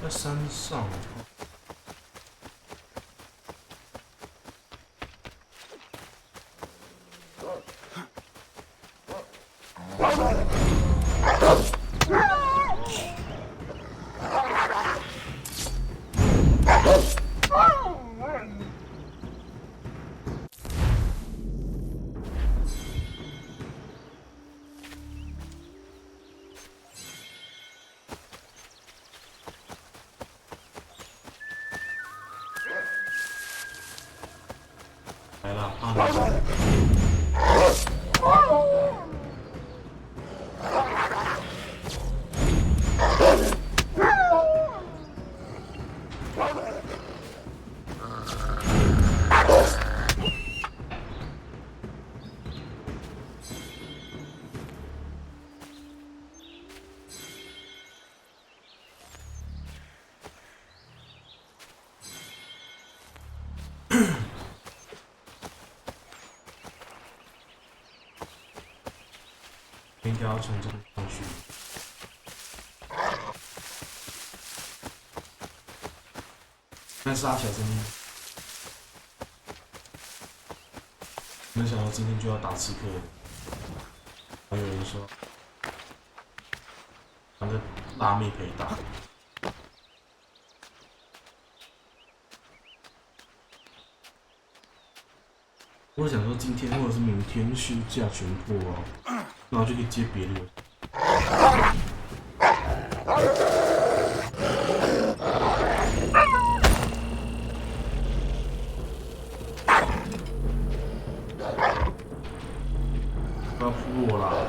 在山上。来了，啊！应该要从这个地方去。但是阿起来真的，没想到今天就要打刺客了。还有人说，反正辣妹可以打。我想说今天或者是明天休假全破哦，然后就可以接别的游戏。不要扑我啦！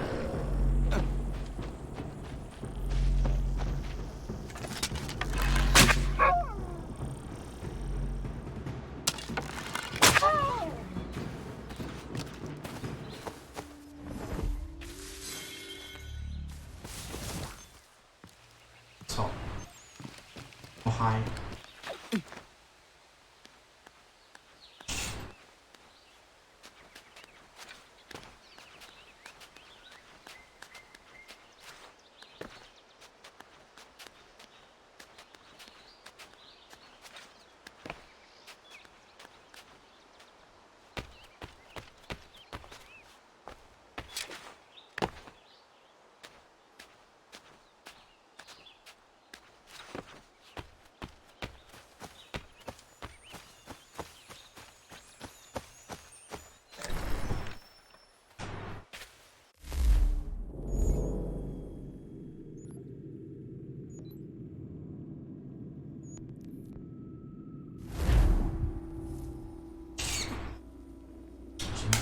操！好嗨！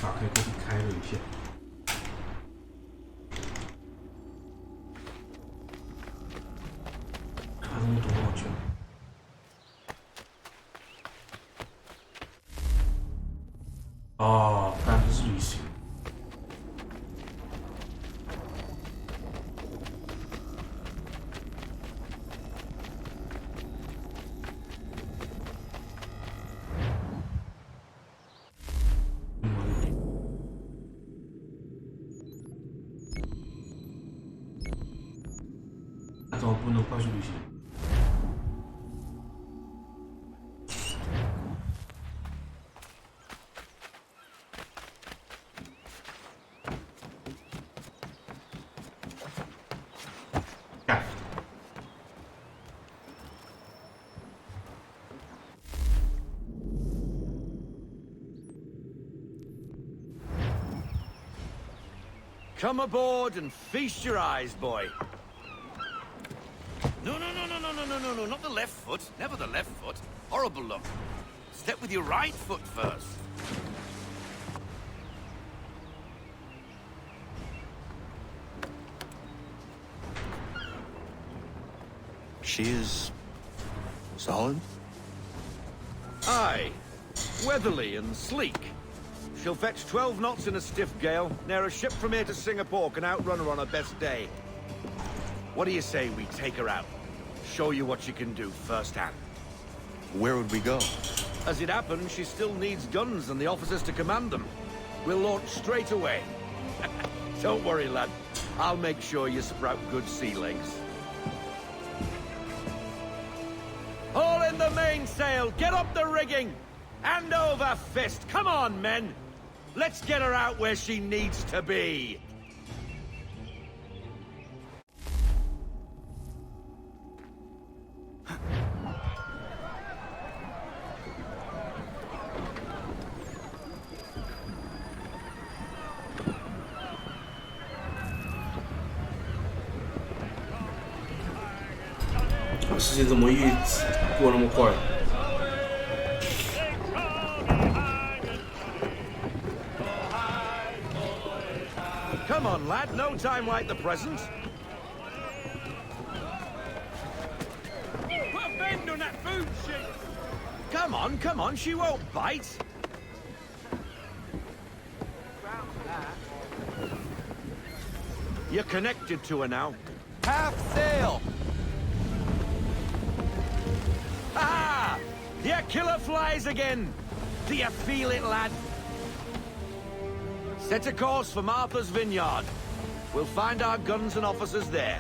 打开过去开了一片，看这么多帽卷，哦，当然不是旅行。那怎么不能快速旅行？干！ Come aboard and feast your eyes, boy. No, not the left foot. Never the left foot. Horrible look. Step with your right foot first. She is solid? Aye. Weatherly and sleek. She'll fetch 12 knots in a stiff gale. Ne'er a ship from here to Singapore can outrun her on her best day. What do you say we take her out? Show you what she can do firsthand. Where would we go? As it happens, she still needs guns and the officers to command them. We'll launch straight away. Don't worry, lad. I'll make sure you sprout good sea legs. Mainsail, get up the rigging! Hand over fist, come on, men! Let's get her out where she needs to be! 时间怎么一过那么快？ Come on, lad, no time like the present. Put a bend on that food sheet. Come on, she won't bite. You're connected to her now. Half sail! Ah! Your killer flies again! Do you feel it, lad? Set a course for Martha's Vineyard. We'll find our guns and officers there.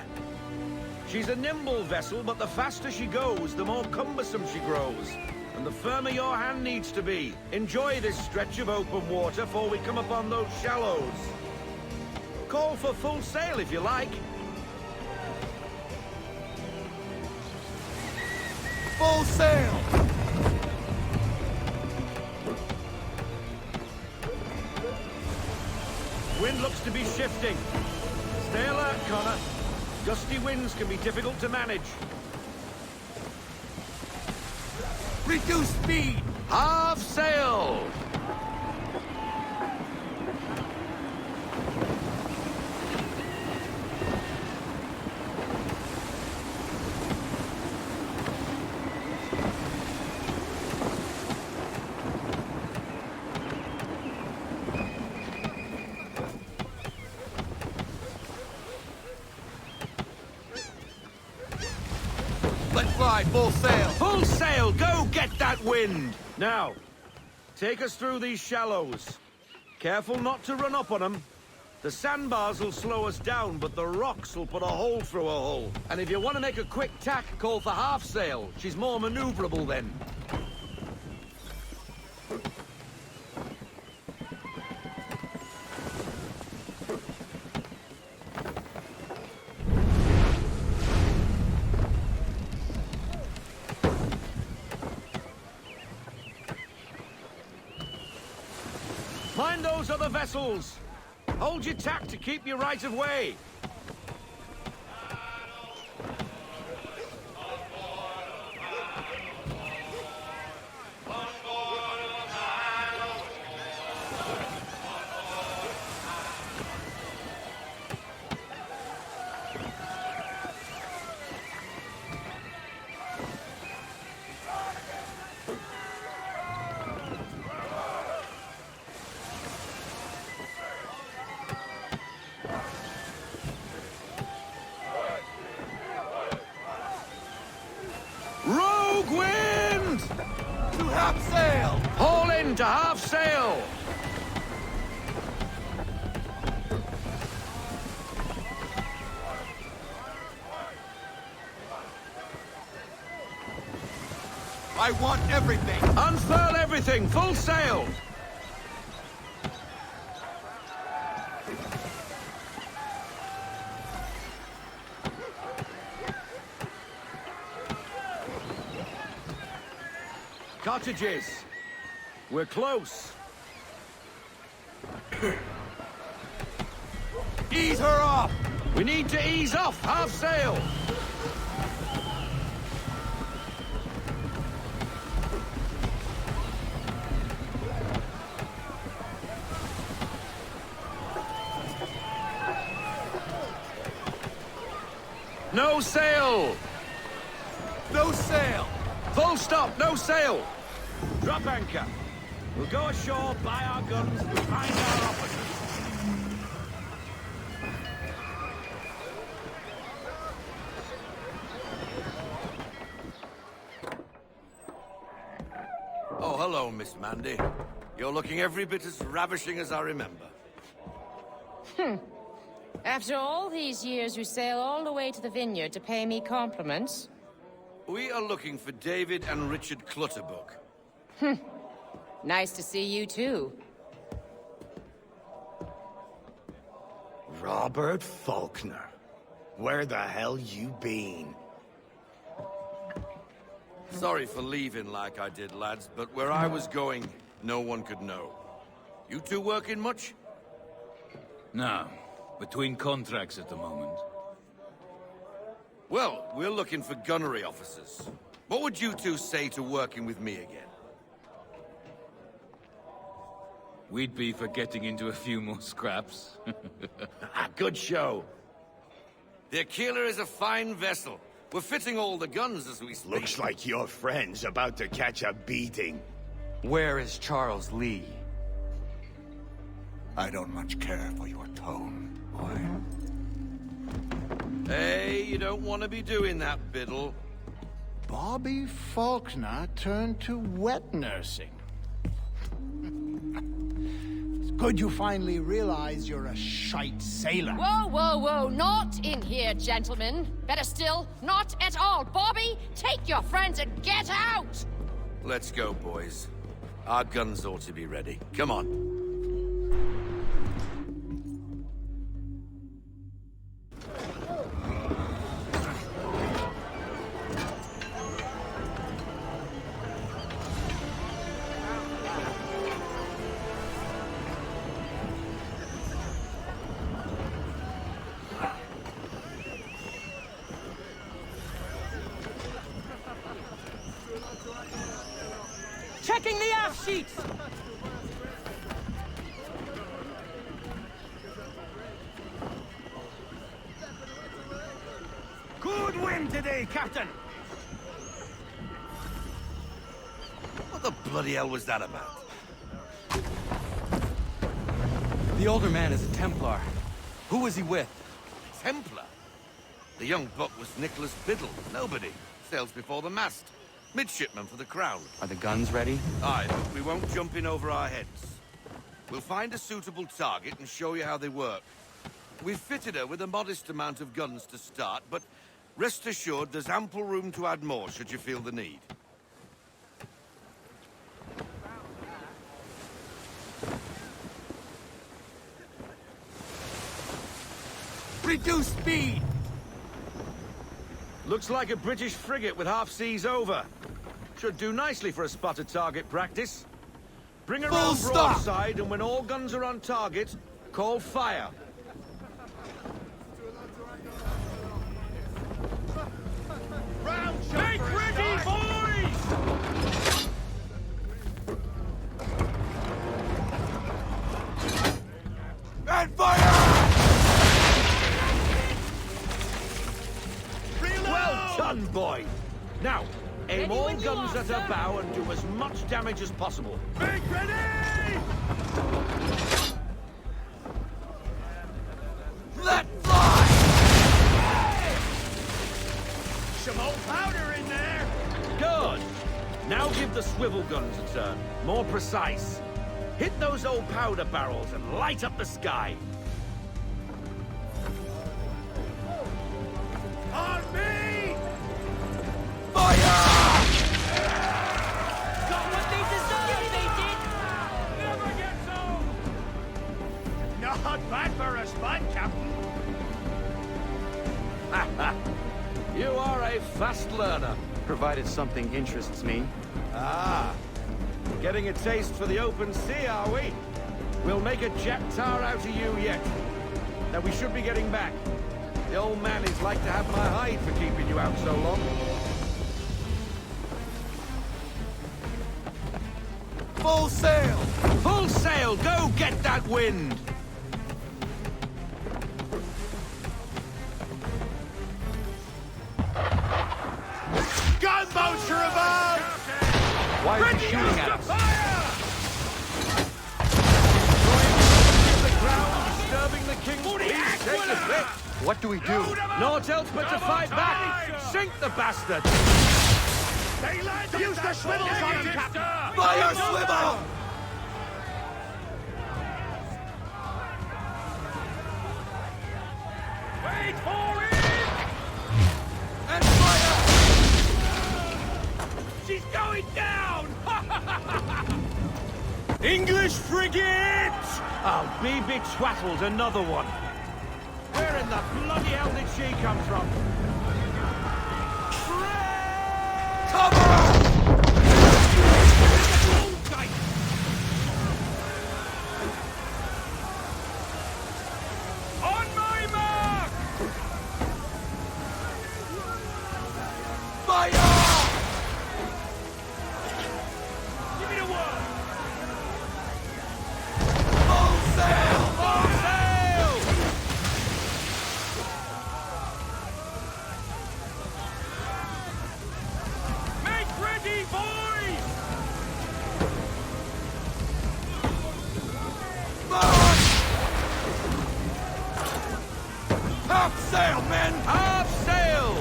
She's a nimble vessel, but the faster she goes, the more cumbersome she grows. And the firmer your hand needs to be. Enjoy this stretch of open water before we come upon those shallows. Call for full sail if you like. Full sail! Wind looks to be shifting. Stay alert, Connor. Gusty winds can be difficult to manage. Reduce speed! Half sail! Let fly, full sail! Full sail! Go get that wind! Now, take us through these shallows. Careful not to run up on them. The sandbars will slow us down, but the rocks will put a hole through a hull. And if you want to make a quick tack, call for half sail. She's more maneuverable then. Mind those other vessels! Hold your tack to keep your right of way! Rogue wind! To half sail! Haul in to half sail! I want everything! Unfurl everything! Full sail! Cottages. We're close. Ease her off! We need to ease off. Half sail. No sail. No sail! Full stop. No sail. Drop anchor. We'll go ashore, buy our guns, and find our officers. Oh, hello, Miss Mandy. You're looking every bit as ravishing as I remember. After all these years, you sail all the way to the vineyard to pay me compliments? We are looking for David and Richard Clutterbuck. Nice to see you too. Robert Faulkner. Where the hell you been? Sorry for leaving like I did, lads, but where I was going, no one could know. You two working much? No. Between contracts at the moment. Well, we're looking for gunnery officers. What would you two say to working with me again? We'd be for getting into a few more scraps. Good show. The Aquila is a fine vessel. We're fitting all the guns as we speak. Looks like your friend's about to catch a beating. Where is Charles Lee? I don't much care for your tone, boy. Hey, you don't want to be doing that, Biddle. Bobby Faulkner turned to wet nursing. It's good you finally realize you're a shite sailor. Whoa, whoa, whoa, not in here, gentlemen. Better still, not at all. Bobby, take your friends and get out! Let's go, boys. Our guns ought to be ready. Come on. Checking the aft sheets! Good wind today, Captain! What the bloody hell was that about? The older man is a Templar. Who was he with? Templar? The young buck was Nicholas Biddle. Nobody. Sails before the mast. Midshipman for the Crown. Are the guns ready? Aye, but we won't jump in over our heads. We'll find a suitable target and show you how they work. We've fitted her with a modest amount of guns to start, but rest assured there's ample room to add more should you feel the need. Reduce speed! Looks like a British frigate with half seas over. Should do nicely for a spotted target practice. Bring her around broadside, and when all guns are on target, call fire. Make ready, boys! And fire! Well done, boy! Now, aim all guns at her bow and do as much damage as possible. Make ready! Let fly! Some old powder in there! Good! Now give the swivel guns a turn. More precise. Hit those old powder barrels and light up the sky. On me! Fire! Got what they deserve, they did! Never gets old! Not bad for a spud, Captain. You are a fast learner. Provided something interests me. Ah, getting a taste for the open sea, are we? We'll make a jack tar out of you yet. Now we should be getting back. The old man is like to have my hide for keeping you out so long. Full sail! Full sail! Go get that wind! Gunboats are about! Why is he shooting at us? The ground, disturbing the king's peace. Take the bit. What do we do? Naught else but to fight back. Sink the bastard. Use the swivels on him, Captain! Fire swivel! Wait for it! And fire! is going down! English frigate! I'll be betwattled, another one. Where in the bloody hell did she come from? Cover! On my mark! Fire! Give me the word! Full sail! Full sail! Make ready, boys! March! Half sail, men! Half sail!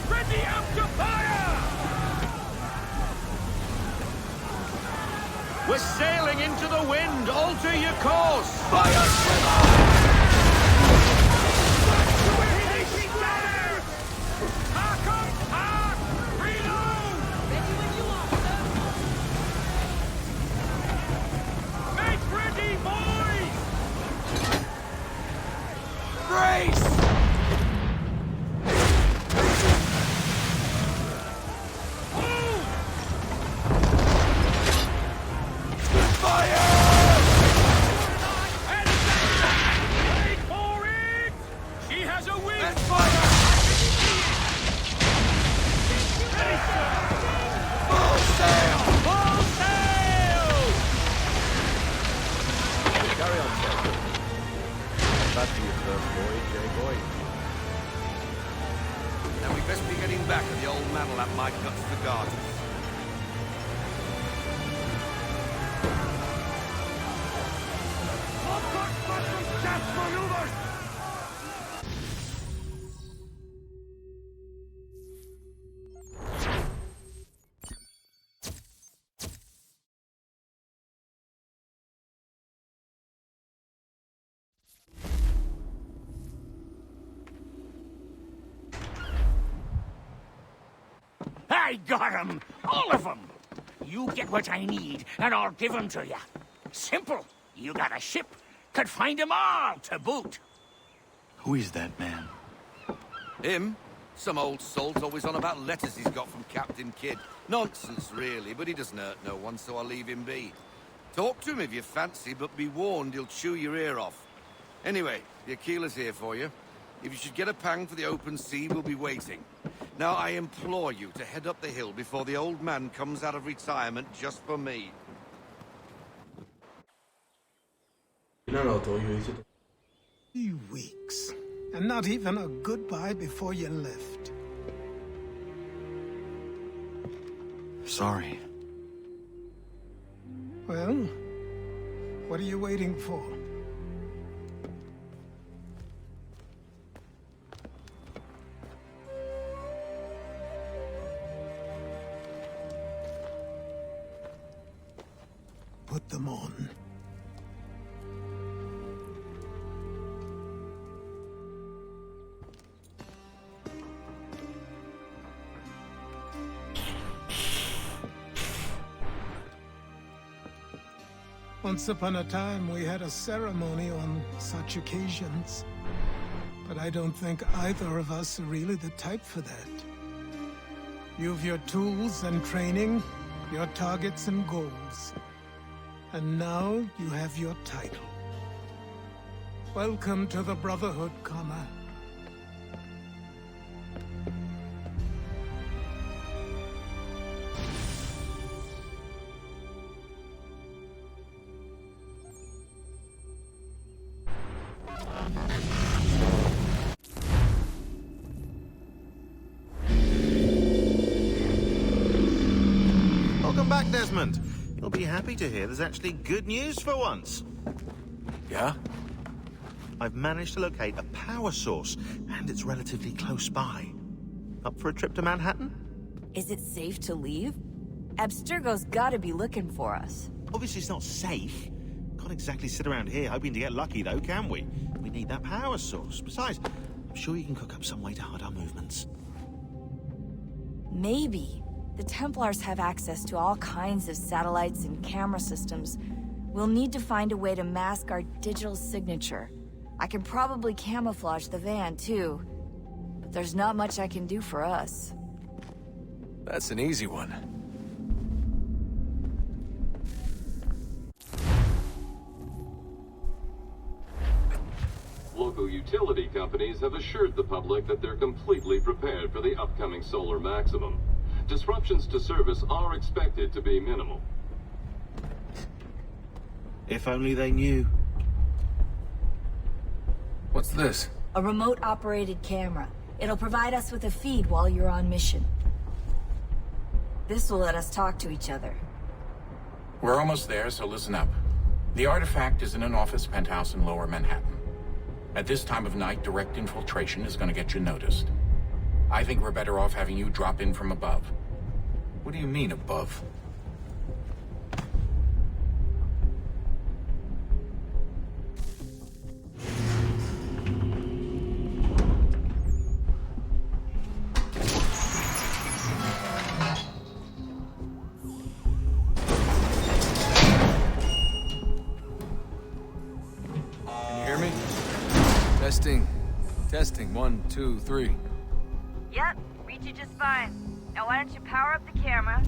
Ready up to fire! We're sailing into the wind. Alter your course. Fire swimmer! Make ready, boys! Brace! Fire! Wait for it! She has a wind! And fire! Full sail! Full sail! Carry on, sir. Back to your first voyage, eh, boy? Now we best be getting back, or the old man will have my guts for garden. I got 'em! All of 'em! You get what I need, and I'll give 'em to you. Simple. You got a ship. Could find 'em all to boot. Who is that man? Him? Some old salt always on about letters he's got from Captain Kidd. Nonsense, really, but he doesn't hurt no one, so I'll leave him be. Talk to him if you fancy, but be warned he'll chew your ear off. Anyway, the Aquila's here for you. If you should get a pang for the open sea, we'll be waiting. Now, I implore you to head up the hill before the old man comes out of retirement just for me. 那老头有一些 3 weeks, and not even a goodbye before you left. Sorry. Well, what are you waiting for? Put them on. Once upon a time, we had a ceremony on such occasions. But I don't think either of us are really the type for that. You've your tools and training, your targets and goals. And now you have your title. Welcome to the Brotherhood, Connor. Welcome back, Desmond. You'll be happy to hear there's actually good news for once. Yeah? I've managed to locate a power source, and it's relatively close by. Up for a trip to Manhattan? Is it safe to leave? Abstergo's gotta be looking for us. Obviously it's not safe. Can't exactly sit around here hoping to get lucky, though, can we? We need that power source. Besides, I'm sure you can cook up some way to hide our movements. Maybe. The Templars have access to all kinds of satellites and camera systems. We'll need to find a way to mask our digital signature. I can probably camouflage the van, too. But there's not much I can do for us. That's an easy one. Local utility companies have assured the public that they're completely prepared for the upcoming solar maximum. Disruptions to service are expected to be minimal. If only they knew. What's this? A remote-operated camera. It'll provide us with a feed while you're on mission. This will let us talk to each other. We're almost there, so listen up. The artifact is in an office penthouse in Lower Manhattan. At this time of night, direct infiltration is going to get you noticed. I think we're better off having you drop in from above. What do you mean, above? Testing, 1, 2, 3. Yep, read you just fine. Now why don't you power up the camera?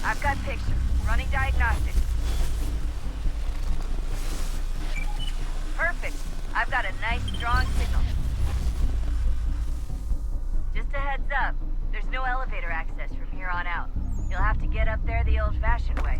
I've got pictures. Running diagnostics. Perfect. I've got a nice, strong signal. Just a heads up, there's no elevator access from here on out. You'll have to get up there the old-fashioned way.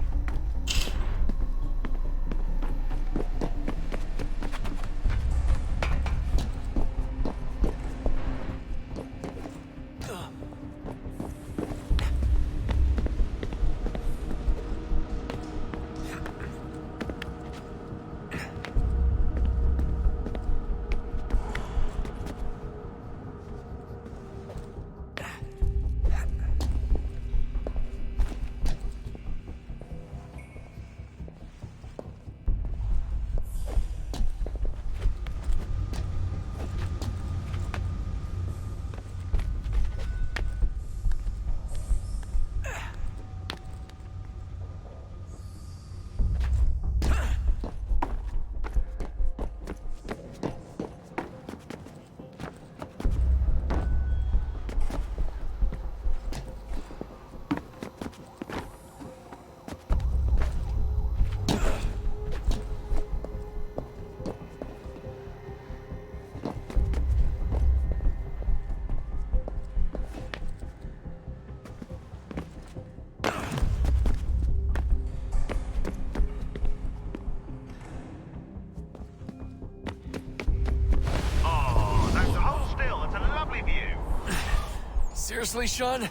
Seriously, Sean?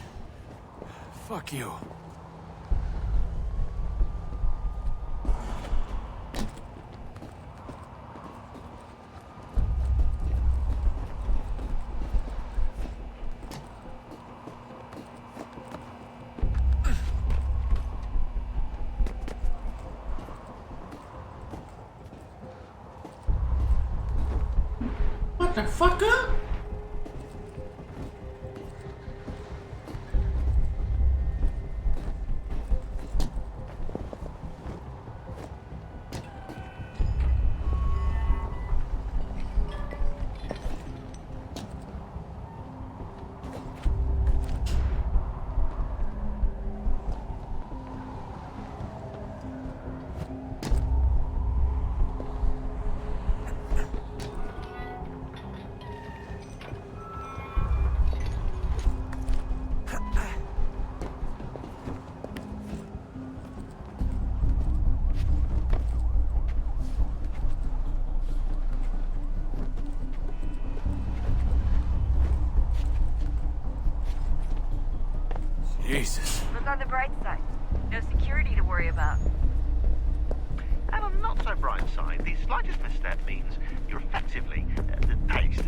Fuck you. What the fucker? Jesus. Look on the bright side. No security to worry about. And on the not so bright side, the slightest misstep means you're effectively aced.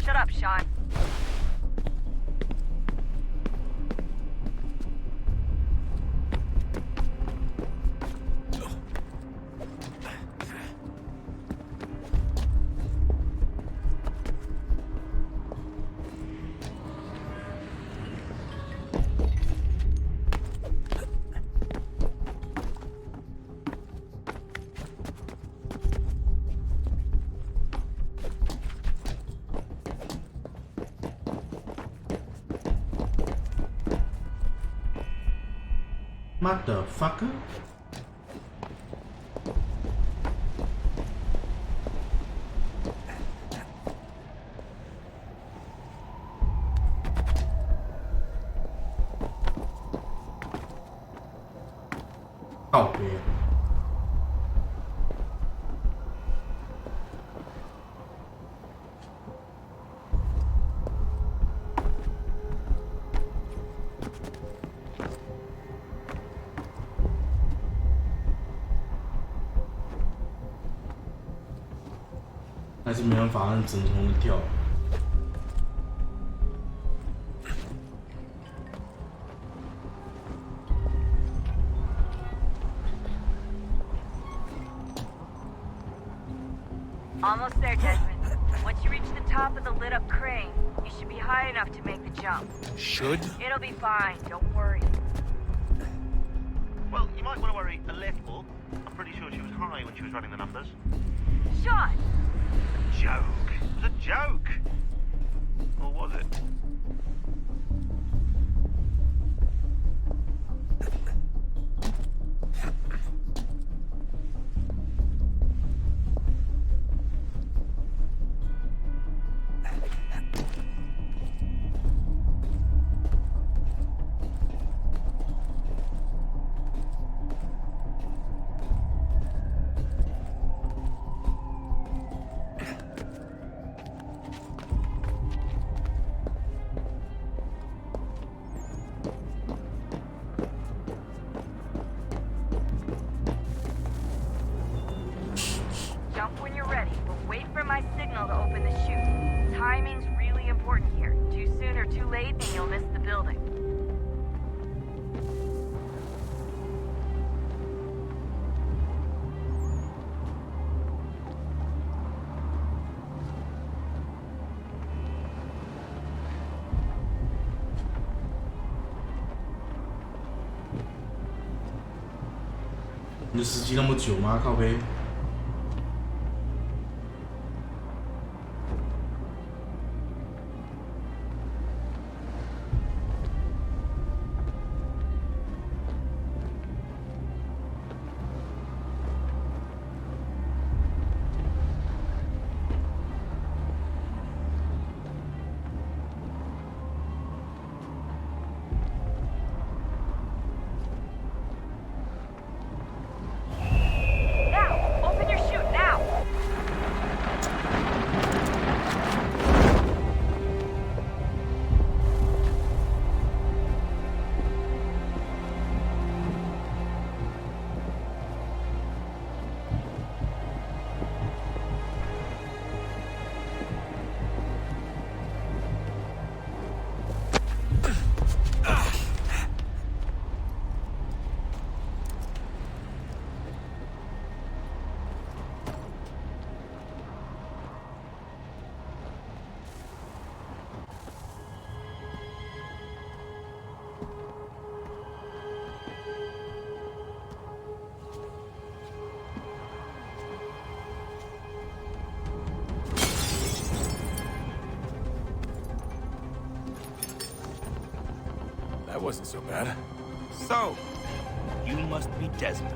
Shut up, Sean. Motherfucker！ 靠边！还是没办法按整通的跳。 Almost there, Desmond. Once you reach the top of the lit-up crane, you should be high enough to make the jump. Should? It'll be fine, don't worry. Well, you might want to worry a little. I'm pretty sure she was high when she was running the numbers. Sean! A joke. It was a joke. Or was it? Jump when you're ready, but wait for my signal to open the chute. Timing's really important here. Too soon or too late, and you'll miss the building.你的时机那么久吗？靠背。 That wasn't so bad. So, you must be Desmond.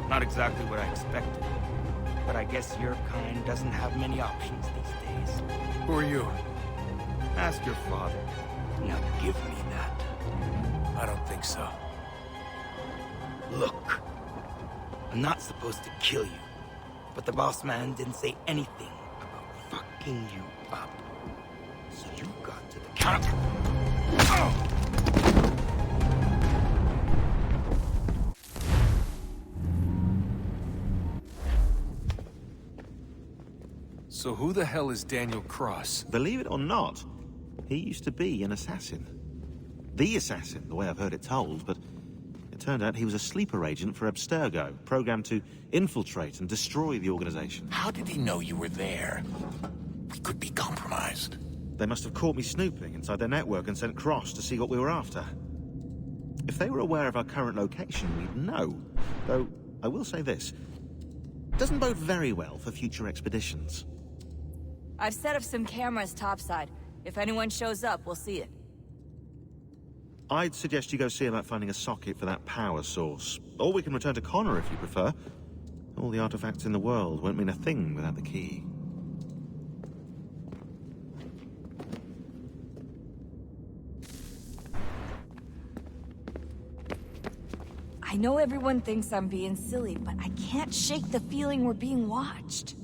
Not exactly what I expected. But I guess your kind doesn't have many options these days. Who are you? Ask your father. Now give me that. I don't think so. Look. I'm not supposed to kill you. But the boss man didn't say anything about fucking you up. So you got to the counter. So who the hell is Daniel Cross? Believe it or not, he used to be an assassin. The assassin, the way I've heard it told, but it turned out he was a sleeper agent for Abstergo, programmed to infiltrate and destroy the organization. How did he know you were there? We could be compromised. They must have caught me snooping inside their network and sent Cross to see what we were after. If they were aware of our current location, we'd know. Though, I will say this. Doesn't bode very well for future expeditions. I've set up some cameras topside. If anyone shows up, we'll see it. I'd suggest you go see about finding a socket for that power source. Or we can return to Connor if you prefer. All the artifacts in the world won't mean a thing without the key. I know everyone thinks I'm being silly, but I can't shake the feeling we're being watched.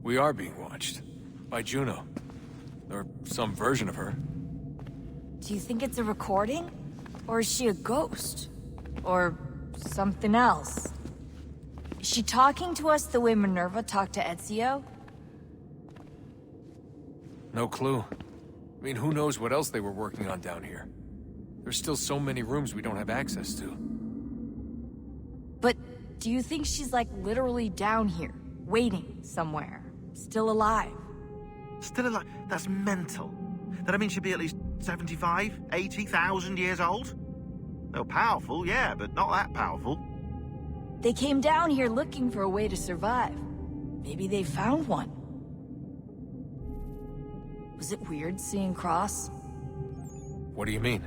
We are being watched. By Juno. Or some version of her. Do you think it's a recording? Or is she a ghost? Or something else? Is she talking to us the way Minerva talked to Ezio? No clue. I mean, who knows what else they were working on down here? There's still so many rooms we don't have access to. But do you think she's like literally down here, waiting somewhere, still alive? Still alive? That's mental. That I mean she'd be at least 75, 80,000 years old? They're powerful, yeah, but not that powerful. They came down here looking for a way to survive. Maybe they found one. Was it weird seeing Cross? What do you mean?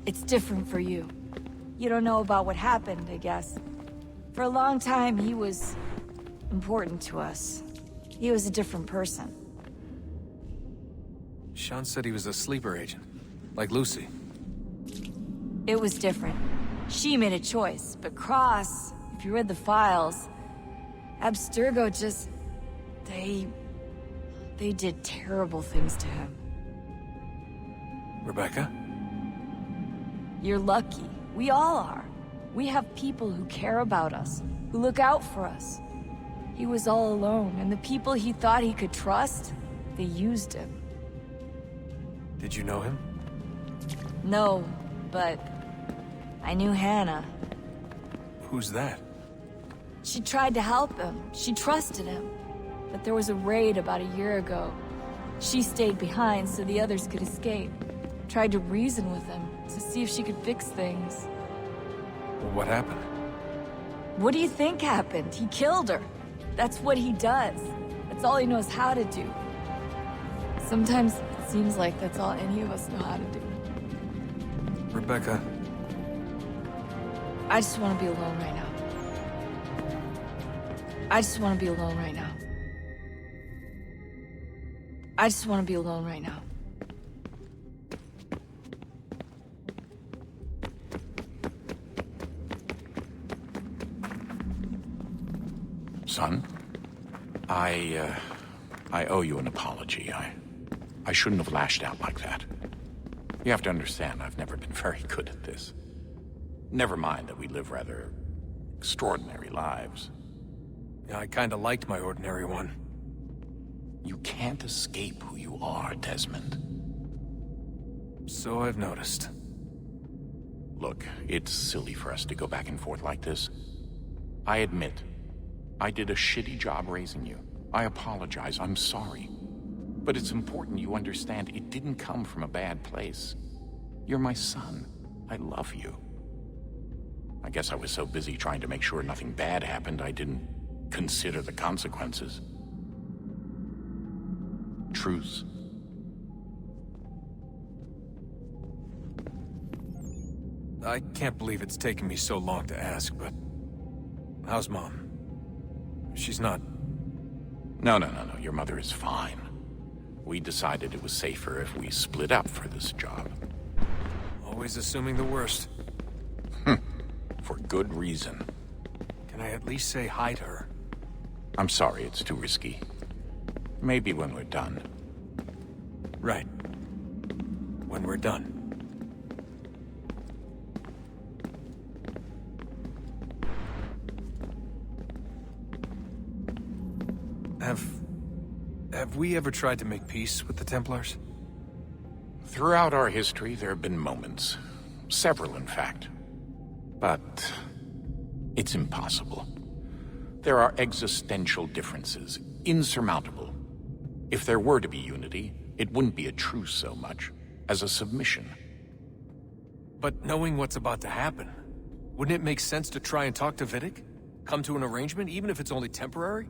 It's different for you. You don't know about what happened, I guess. For a long time, he was important to us. He was a different person. Sean said he was a sleeper agent, like Lucy. It was different. She made a choice, but Cross, if you read the files, Abstergo just... They did terrible things to him. Rebecca? You're lucky. We all are. We have people who care about us, who look out for us. He was all alone, and the people he thought he could trust, they used him. Did you know him? No, but I knew Hannah. Who's that? She tried to help him. She trusted him. But there was a raid about a year ago. She stayed behind so the others could escape. Tried to reason with him to see if she could fix things. Well, what happened? What do you think happened? He killed her. That's what he does. That's all he knows how to do. Sometimes it seems like that's all any of us know how to do. Rebecca. I just want to be alone right now. I just want to be alone right now. I just want to be alone right now. Son, I owe you an apology. I shouldn't have lashed out like that. You have to understand, I've never been very good at this. Never mind that we live rather extraordinary lives. Yeah, I kinda liked my ordinary one. You can't escape who you are, Desmond. So I've noticed. Look, it's silly for us to go back and forth like this. I admit, I did a shitty job raising you. I apologize, I'm sorry. But it's important you understand it didn't come from a bad place. You're my son. I love you. I guess I was so busy trying to make sure nothing bad happened, I didn't consider the consequences. Truce. I can't believe it's taken me so long to ask, but... How's Mom? She's not... No. Your mother is fine. We decided it was safer if we split up for this job. Always assuming the worst. For good reason. Can I at least say hi to her? I'm sorry, it's too risky. Maybe when we're done. Right. When we're done. Have we ever tried to make peace with the Templars? Throughout our history, there have been moments. Several, in fact. But... it's impossible. There are existential differences, insurmountable. If there were to be unity, it wouldn't be a truce so much as a submission. But knowing what's about to happen, wouldn't it make sense to try and talk to Vidic? Come to an arrangement, even if it's only temporary?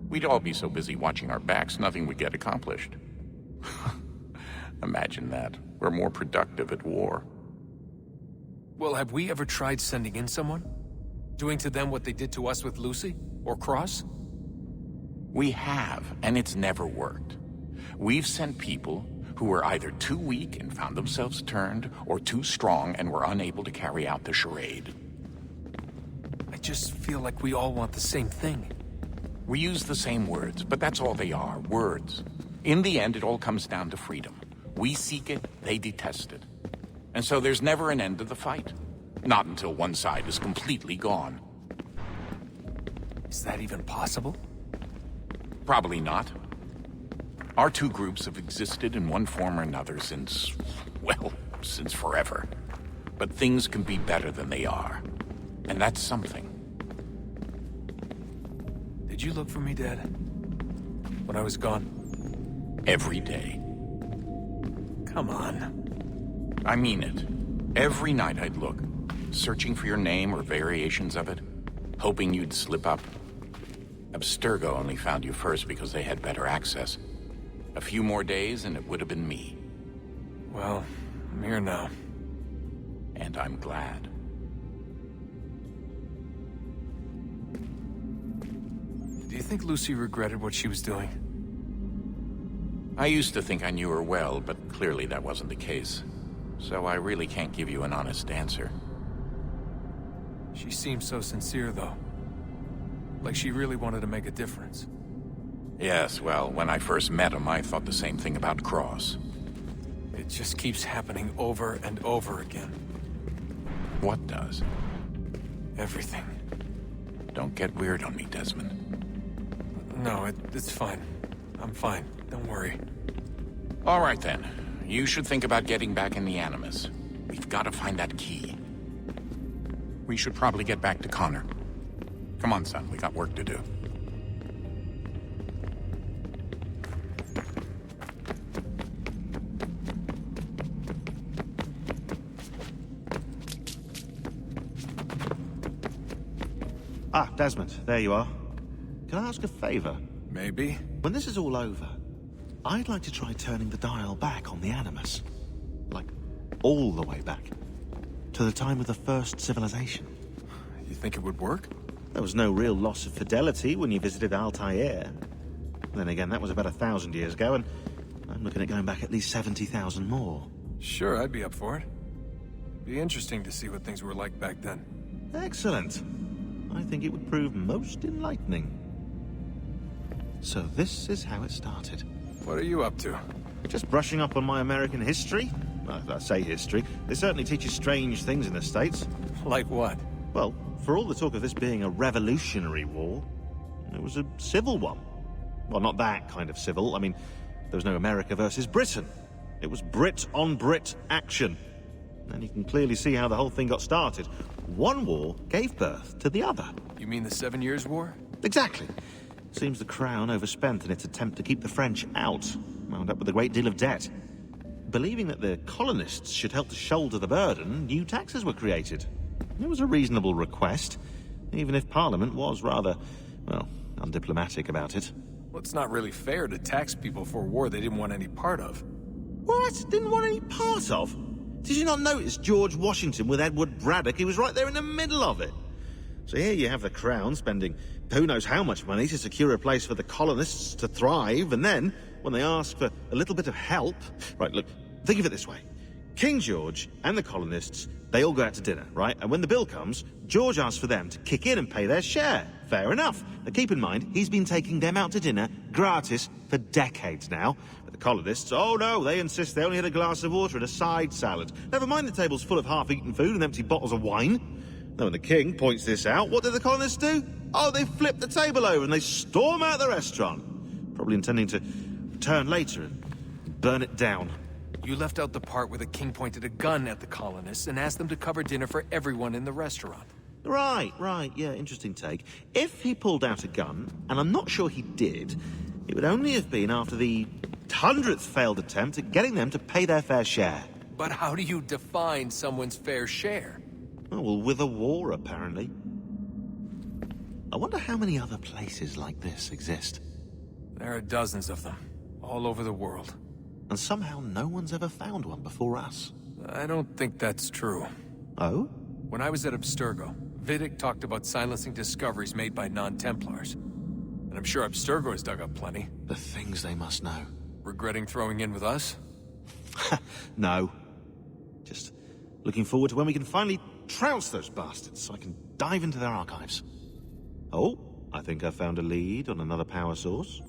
We'd all be so busy watching our backs, nothing would get accomplished. Imagine that. We're more productive at war. Well, have we ever tried sending in someone? Doing to them what they did to us with Lucy? Or Cross? We have, and it's never worked. We've sent people who were either too weak and found themselves turned, or too strong and were unable to carry out the charade. I just feel like we all want the same thing. We use the same words, but that's all they are, words. In the end, it all comes down to freedom. We seek it, they detest it. And so there's never an end to the fight. Not until one side is completely gone. Is that even possible? Probably not. Our two groups have existed in one form or another since, well, since forever. But things can be better than they are. And that's something. Did you look for me, Dad? When I was gone? Every day. Come on. I mean it. Every night I'd look, searching for your name or variations of it, hoping you'd slip up. Abstergo only found you first because they had better access. A few more days and it would have been me. Well, I'm here now. And I'm glad. Do you think Lucy regretted what she was doing? I used to think I knew her well, but clearly that wasn't the case. So I really can't give you an honest answer. She seemed so sincere, though. Like she really wanted to make a difference. Yes, well, when I first met him, I thought the same thing about Cross. It just keeps happening over and over again. What does? Everything. Don't get weird on me, Desmond. No, it's fine. I'm fine. Don't worry. All right, then. You should think about getting back in the Animus. We've got to find that key. We should probably get back to Connor. Come on, son. We got work to do. Ah, Desmond, there you are. Can I ask a favor? Maybe. When this is all over, I'd like to try turning the dial back on the Animus. Like, all the way back. To the time of the first civilization. You think it would work? There was no real loss of fidelity when you visited Altair. Then again, that was about 1,000 years ago, and I'm looking at going back at least 70,000 more. Sure, I'd be up for it. Be interesting to see what things were like back then. Excellent. I think it would prove most enlightening. So this is how it started. What are you up to? Just brushing up on my American history. Well, if I say history, they certainly teach you strange things in the States. Like what? Well, for all the talk of this being a revolutionary war, it was a civil one. Well, not that kind of civil. I mean, there was no America versus Britain. It was Brit on Brit action. And you can clearly see how the whole thing got started. One war gave birth to the other. You mean the 7 Years' War? Exactly. Seems the Crown overspent in its attempt to keep the French out, wound up with a great deal of debt. Believing that the colonists should help to shoulder the burden, new taxes were created. It was a reasonable request, even if Parliament was rather, well, undiplomatic about it. Well, it's not really fair to tax people for a war they didn't want any part of. What? Didn't want any part of? Did you not notice George Washington with Edward Braddock? He was right there in the middle of it. So here you have the Crown spending who knows how much money to secure a place for the colonists to thrive, and then, when they ask for a little bit of help... Right, look, think of it this way. King George and the colonists, they all go out to dinner, right? And when the bill comes, George asks for them to kick in and pay their share. Fair enough. Now keep in mind, he's been taking them out to dinner gratis for decades now. But the colonists, oh no, they insist they only had a glass of water and a side salad. Never mind the table's full of half-eaten food and empty bottles of wine. Now when the king points this out, what do the colonists do? Oh, they flip the table over and they storm out the restaurant. Probably intending to return later and burn it down. You left out the part where the king pointed a gun at the colonists and asked them to cover dinner for everyone in the restaurant. Right, yeah, interesting take. If he pulled out a gun, and I'm not sure he did, it would only have been after the 100th failed attempt at getting them to pay their fair share. But how do you define someone's fair share? Oh, well, with a war, apparently. I wonder how many other places like this exist. There are dozens of them, all over the world. And somehow no one's ever found one before us. I don't think that's true. Oh? When I was at Abstergo, Vidic talked about silencing discoveries made by non-Templars. And I'm sure Abstergo has dug up plenty. The things they must know. Regretting throwing in with us? No. Just looking forward to when we can finally trounce those bastards so I can dive into their archives. Oh, I think I found a lead on another power source.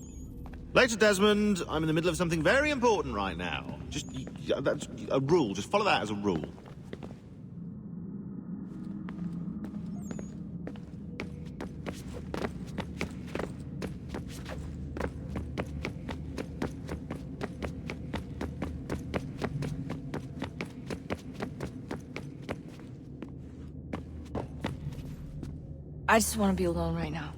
Later, Desmond. I'm in the middle of something very important right now. Just, that's a rule. Just follow that as a rule. I just want to be alone right now.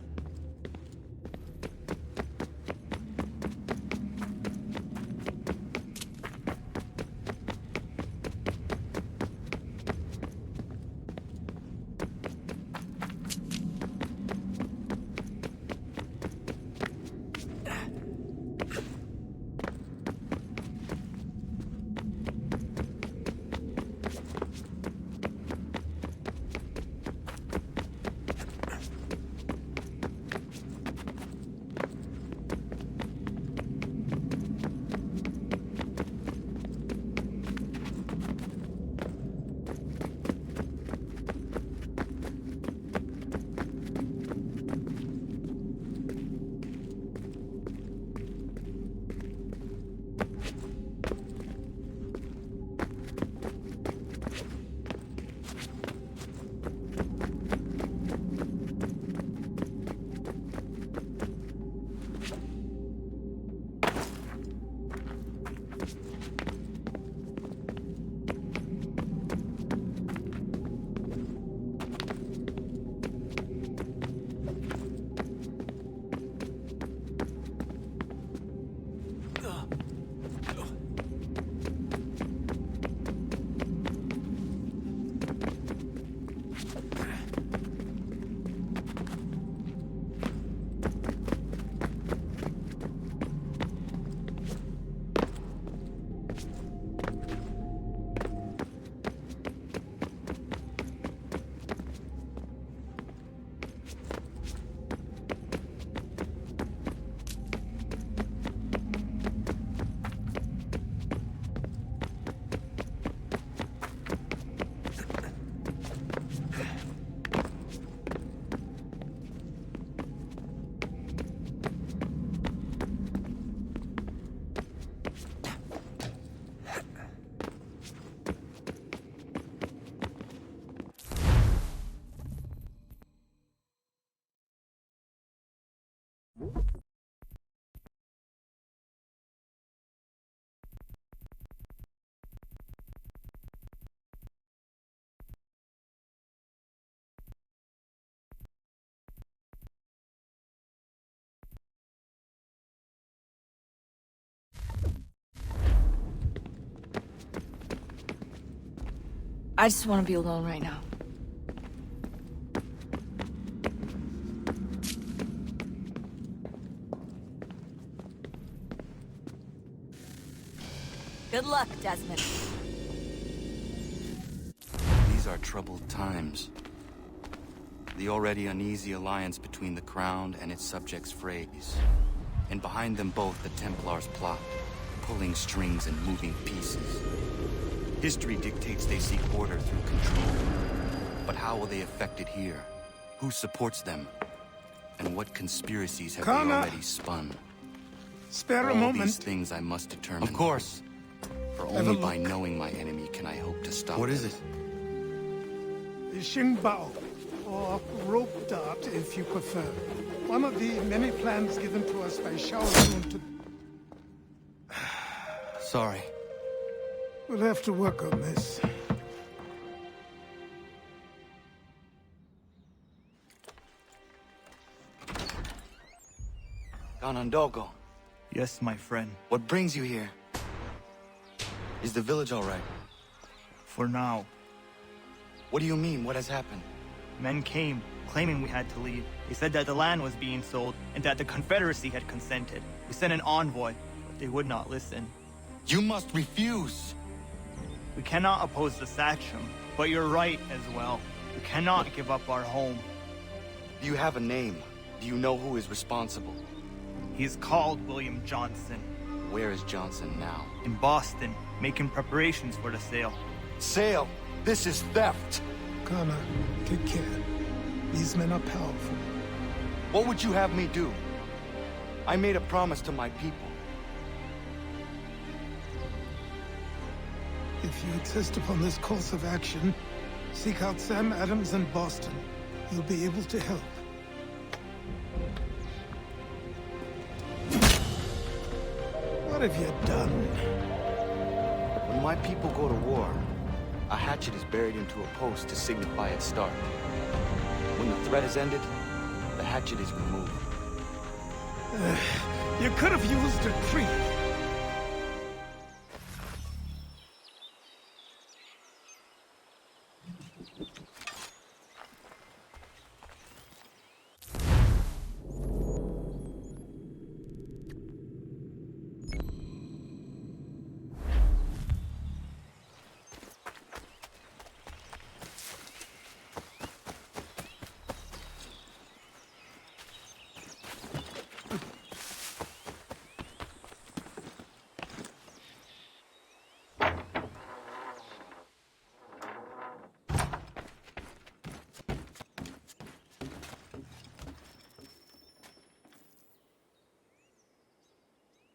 I just want to be alone right now. Good luck, Desmond. These are troubled times. The already uneasy alliance between the Crown and its subjects frays. And behind them both the Templars plot, pulling strings and moving pieces. History dictates they seek order through control. But how will they affect it here? Who supports them? And what conspiracies have they already spun? Spare a All moment. these things I must determine. Of course. For only by knowing my enemy can I hope to stop What it. is it? The Xingbao, or rope dart if you prefer. One of the many plans given to us by Shao Zun to... Sorry. We'll have to work on this. Ganondogo, Yes, my friend. what brings you here? Is the village all right? For now. What do you mean? What has happened? Men came, claiming we had to leave. They said that the land was being sold, and that the Confederacy had consented. We sent an envoy, but they would not listen. You must refuse. We cannot oppose the Sachem, but you're right as well. We cannot give up our home. Do you have a name? Do you know who is responsible? He is called William Johnson. Where is Johnson now? In Boston, making preparations for the sale. Sale? This is theft! Connor, take care. These men are powerful. What would you have me do? I made a promise to my people. If you insist upon this course of action, seek out Sam Adams in Boston. He'll be able to help. What have you done? When my people go to war, a hatchet is buried into a post to signify its start. When the threat is ended, the hatchet is removed. You could have used a tree.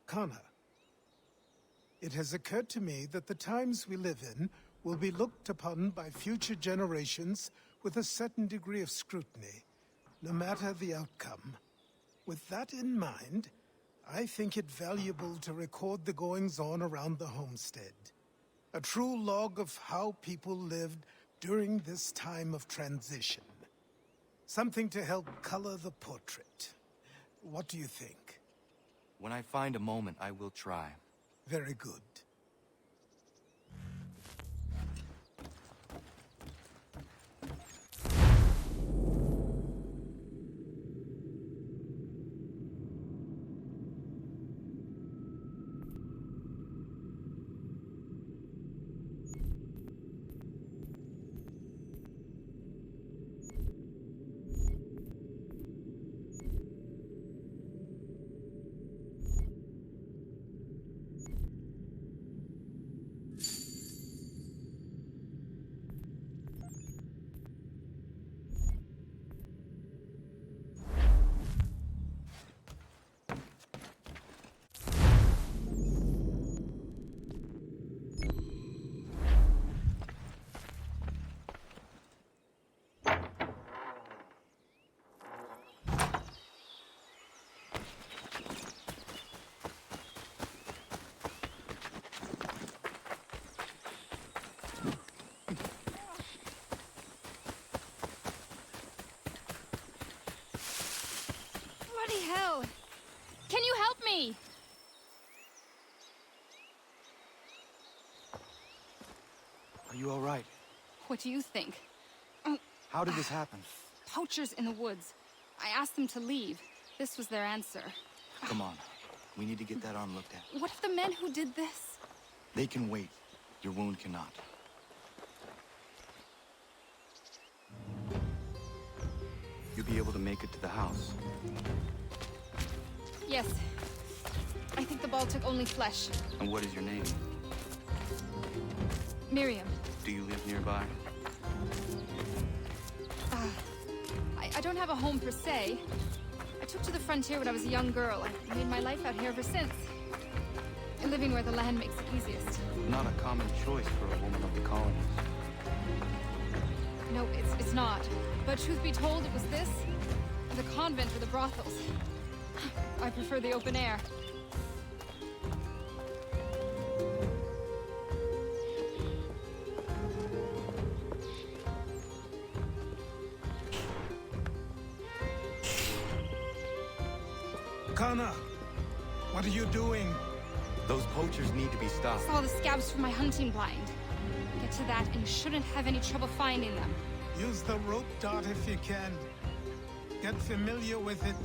Connor, it has occurred to me that the times we live in will be looked upon by future generations with a certain degree of scrutiny, no matter the outcome. With that in mind, I think it valuable to record the goings-on around the homestead. A true log of how people lived during this time of transition. Something to help color the portrait. What do you think? When I find a moment, I will try. Very good. Bloody hell! Can you help me? Are you all right? What do you think? How did this happen? Poachers in the woods. I asked them to leave. This was their answer. Come on. We need to get that arm looked at. What if the men who did this? They can wait. Your wound cannot. You'll be able to make it to the house. Yes. I think the ball took only flesh. And what is your name? Miriam. Do you live nearby? I don't have a home per se. I took to the frontier when I was a young girl. I made my life out here ever since. Living where the land makes it easiest. Not a common choice for a woman of the colonies. No, it's not. But truth be told, it was this, the convent or the brothels. I prefer the open air. Connor, what are you doing? Those poachers need to be stopped. I saw the scabs from my hunting blind. Get to that and you shouldn't have any trouble finding them. Use the rope dart if you can. Get familiar with it.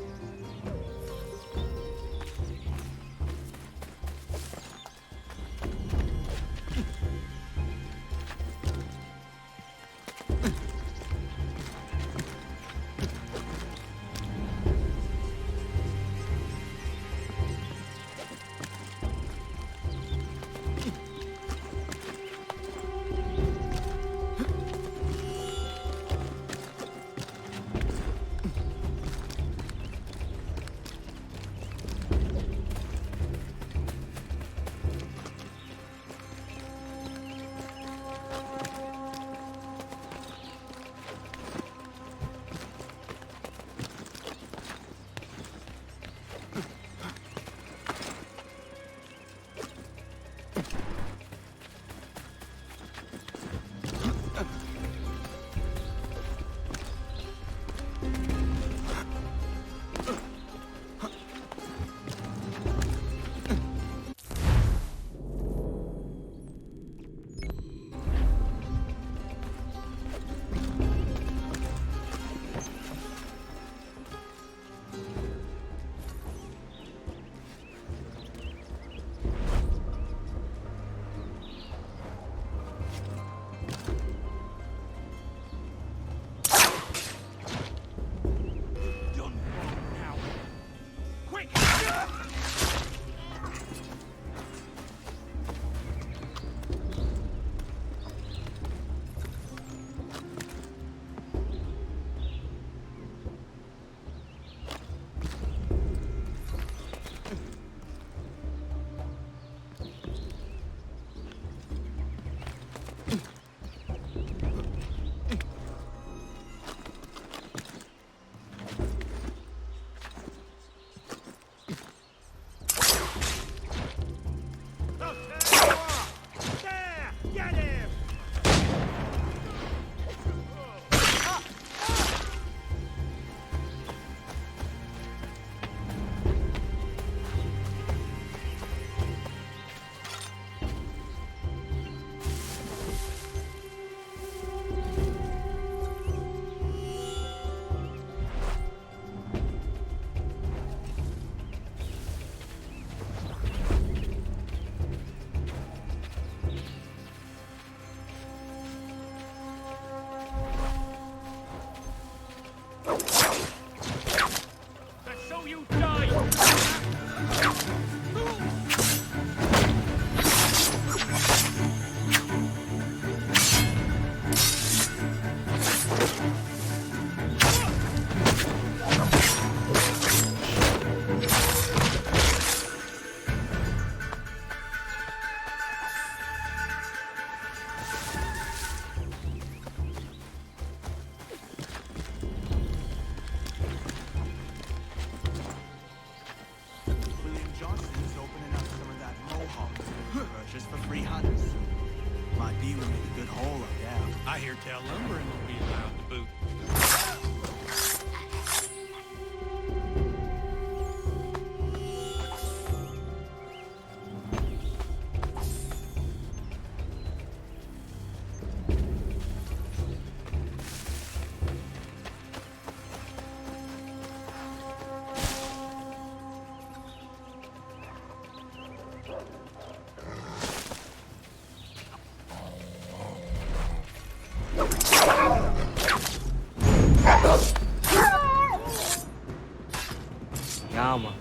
you die! Just for free hunters. Might be we make a good haul up, yeah. I hear tell lumbering will be allowed to boot. Yama.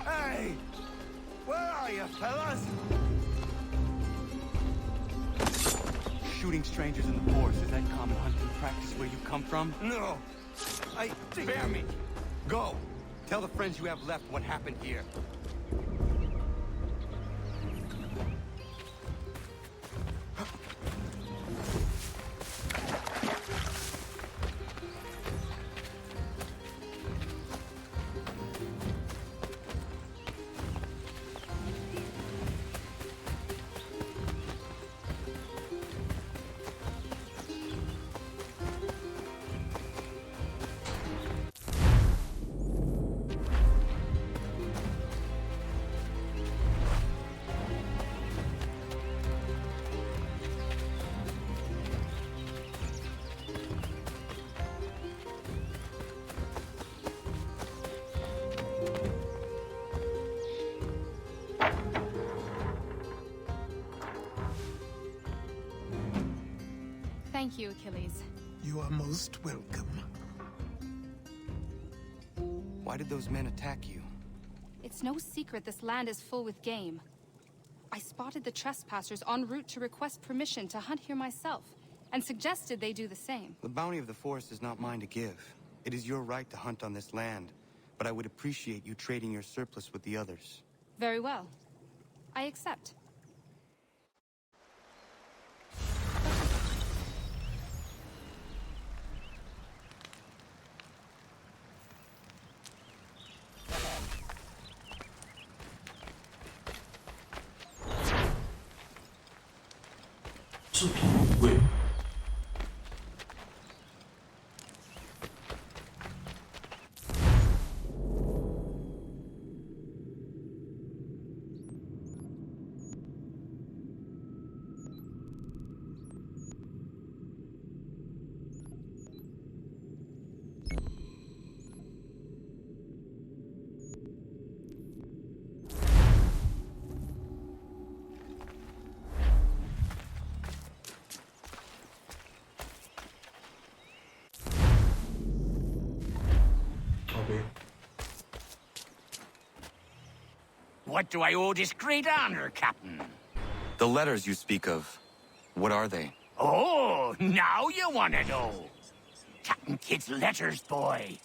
Hey! Where are you, fellas? Shooting strangers in the forest, is that common hunting practice where you come from? No. Spare me. Go. Tell the friends you have left what happened here. Thank you, Achilles. You are most welcome. Why did those men attack you? It's no secret this land is full with game. I spotted the trespassers en route to request permission to hunt here myself, and suggested they do the same. The bounty of the forest is not mine to give. It is your right to hunt on this land, but I would appreciate you trading your surplus with the others. Very well. I accept.视频不贵。What do I owe this great honor, Captain? The letters you speak of, what are they? Oh, now you want to know. Captain Kidd's letters, boy.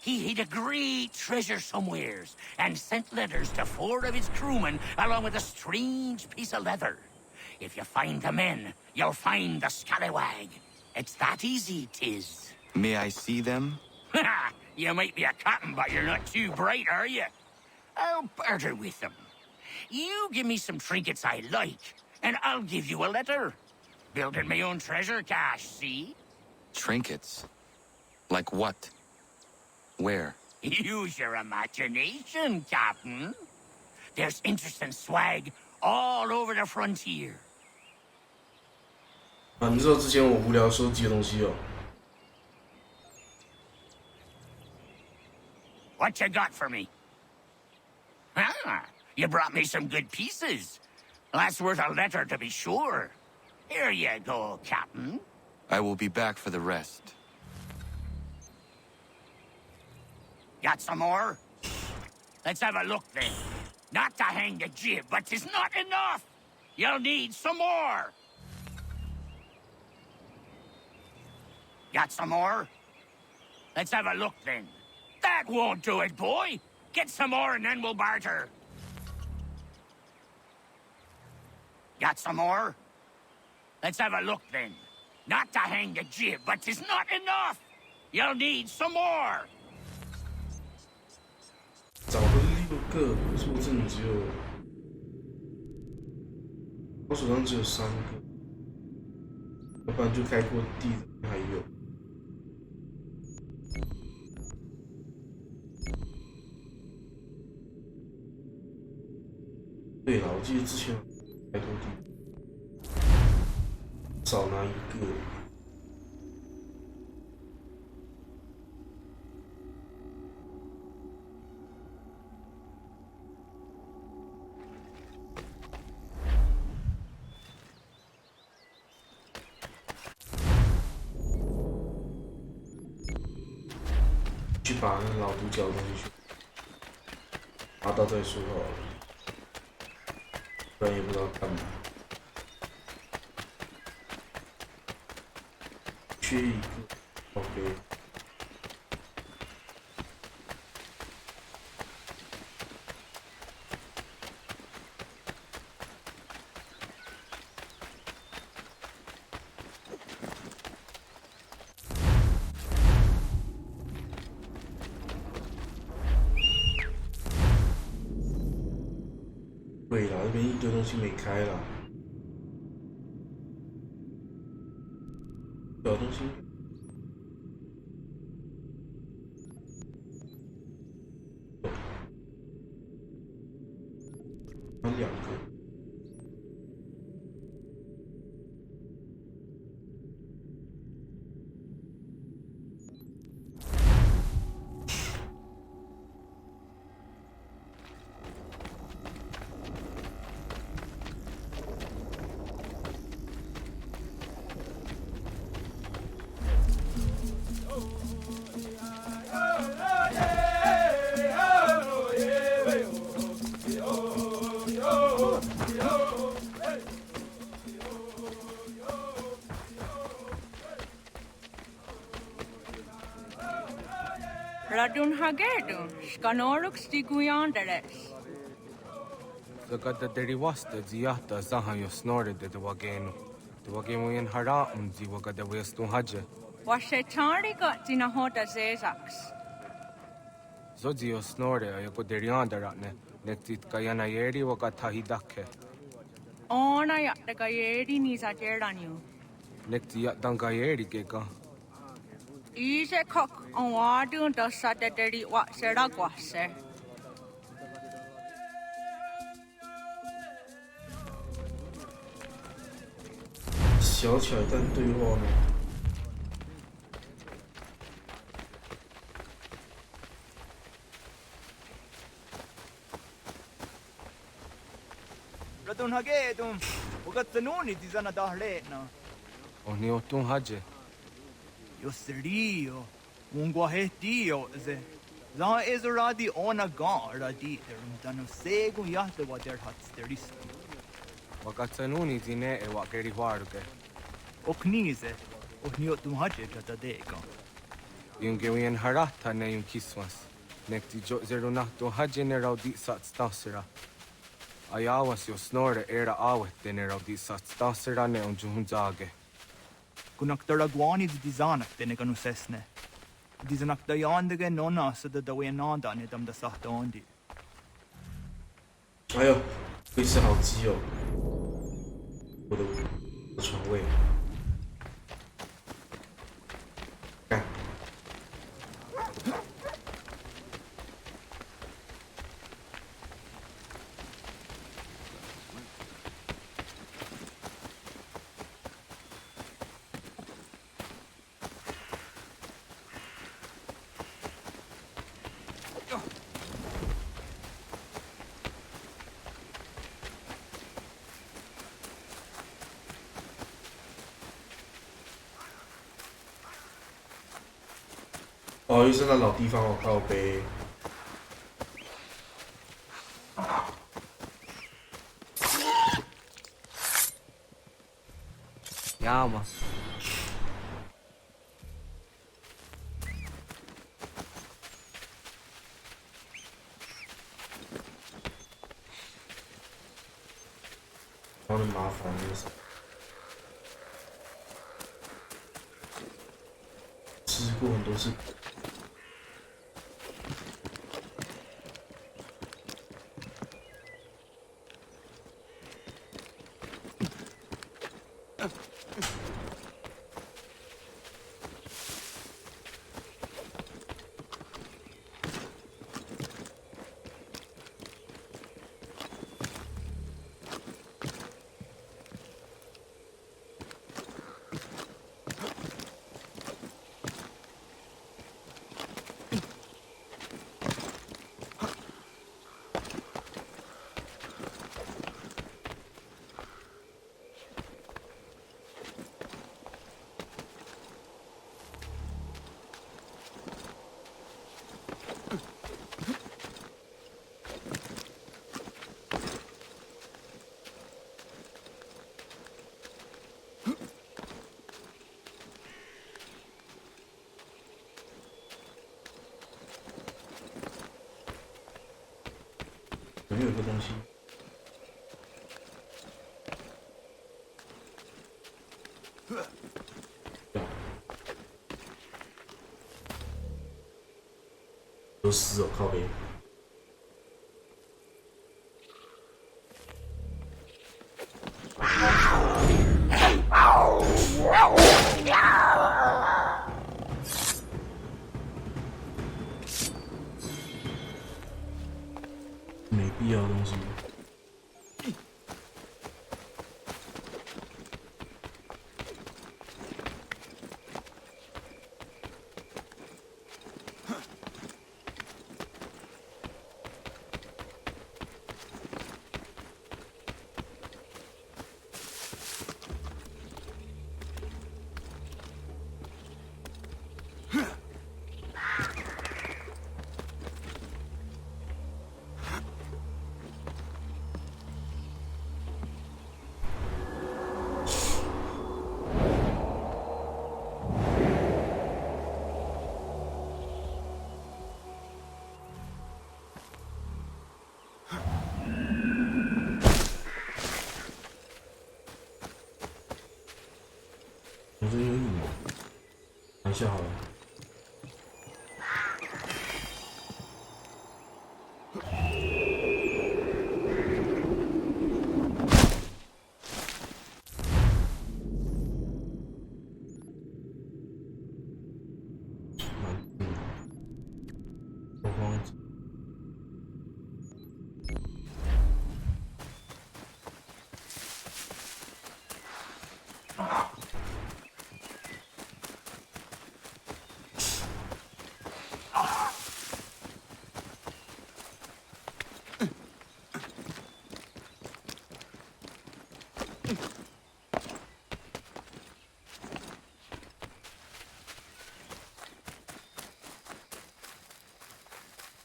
He hid a great treasure somewheres and sent letters to 4 of his crewmen along with a strange piece of leather. If you find the men, you'll find the scallywag. It's that easy, 'tis. May I see them? You might be a captain, but you're not too bright, are you? I'll barter with them. You give me some trinkets I like, and I'll give you a letter. Building my own treasure cache, see? Trinkets? Like what? Where? Use your imagination, Captain. There's interesting swag all over the frontier. 啊，你知道之前我无聊收集的东西哦。What you got for me? Ah, you brought me some good pieces. That's worth a letter to be sure. Here you go, Captain. I will be back for the rest. Got some more? Let's have a look then. Not to hang the jib, but 'tis not enough. You'll need some more. Got some more? Let's have a look then. That won't do it, boy. Get some more and then we'll barter. Got some more? Let's have a look then. Not to hang the jib, but 'tis not enough. You'll need some more. 找了6个，可是我这里只有，我手上只有3个，要不然就开过地的还有。对了，我记得之前开过地，少拿1个。去把那老独角的东西去拿到再说好了，不然也不知道干嘛。缺1个 ，OK。对了，这边一堆东西没开了，小东西。还2个。Radun hagedun, skanoruk stiguyanderes. Zagadda derivasta ziata zahayo snorted the wagenu. The wagenu in hara ziwagada westun haja. Washetari got dinahota zezax. Zozio snore ayako deriandaratne, nektit kayana yeri wakatahidake. Ona yatagayeri nizaderanu. Nektiat dangayeri gega. Ise kok on wadun dosada deri wat seragwase. 小巧但对话呢？ Radun hagedun, ugatsanuni dizana dahlena. Oni otun haje. Yo serio, ungwa hetio ze. Za ezoradi ona gara di dano segu yahte wa der hat steristi. Wakatsanuni zine e wakeri huaruke. Oknize, okniotun haje jatadeka. Yungewien harata ne yung kiswas. Nekti jo zerunahto haje ne raudi satstasira. Ayawas yo snore era awet ne raudi satstasira ne unjuhunzage. Kunaktaragwani dizanak tenekanu sesne. Dizanak dayandege nona sada dawenanda ne dam da sahtandi. 哎呦，这次好鸡哦！我的床位，干。哦，又是那老地方哦，靠北。要吗？有点麻烦，就是吃过很多次。有没有一个东西？都死哦，靠北。没必要的东西。我这有羽毛，看一下好了。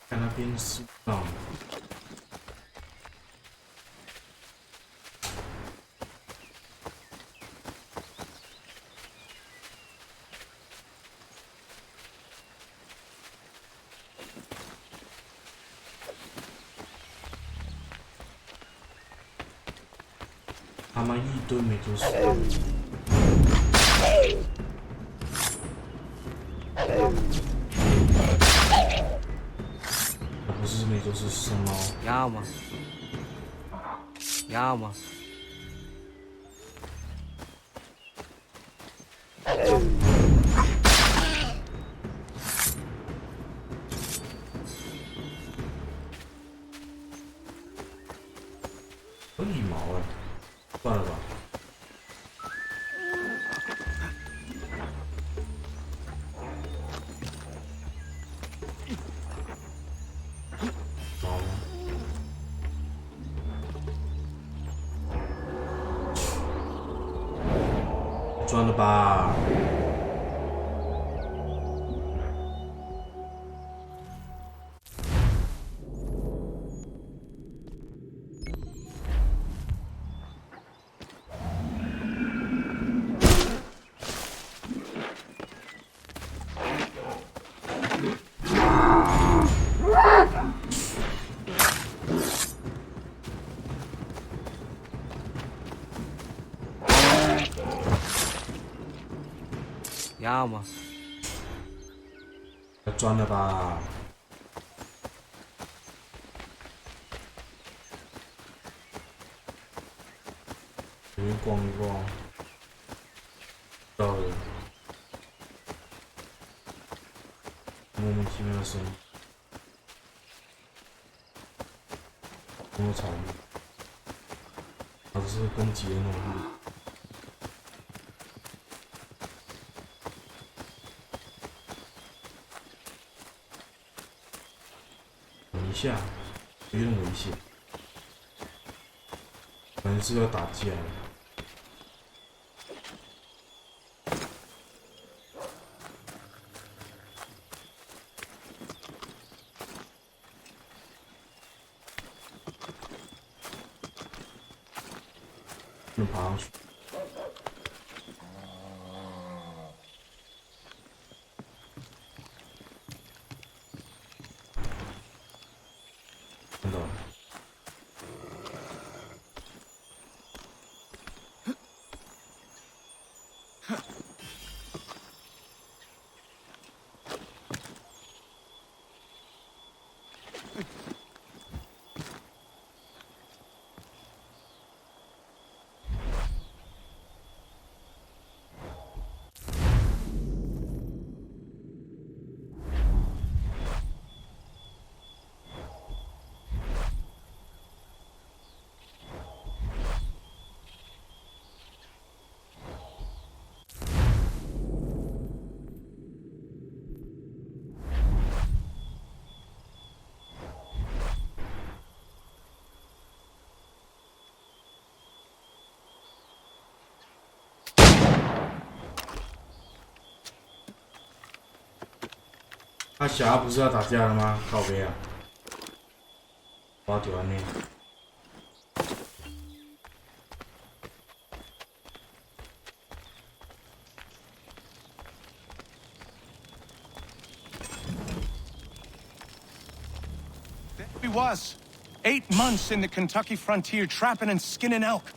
看那边树上。他妈一堆美洲狮。不是美洲狮，是山猫。要吗？要吗？有羽毛哎，算了吧。赚了吧？家吗？要钻了吧？随便逛一逛，到了，莫名其妙的声音，跟我吵闹，老是攻击的那种路。等一下，有点危险，感觉是要打架了。能爬上去。看到了。那小孩不是要打架了吗？靠边啊！我丢安尼。There he was. 8 months in the Kentucky frontier trapping and skinning elk.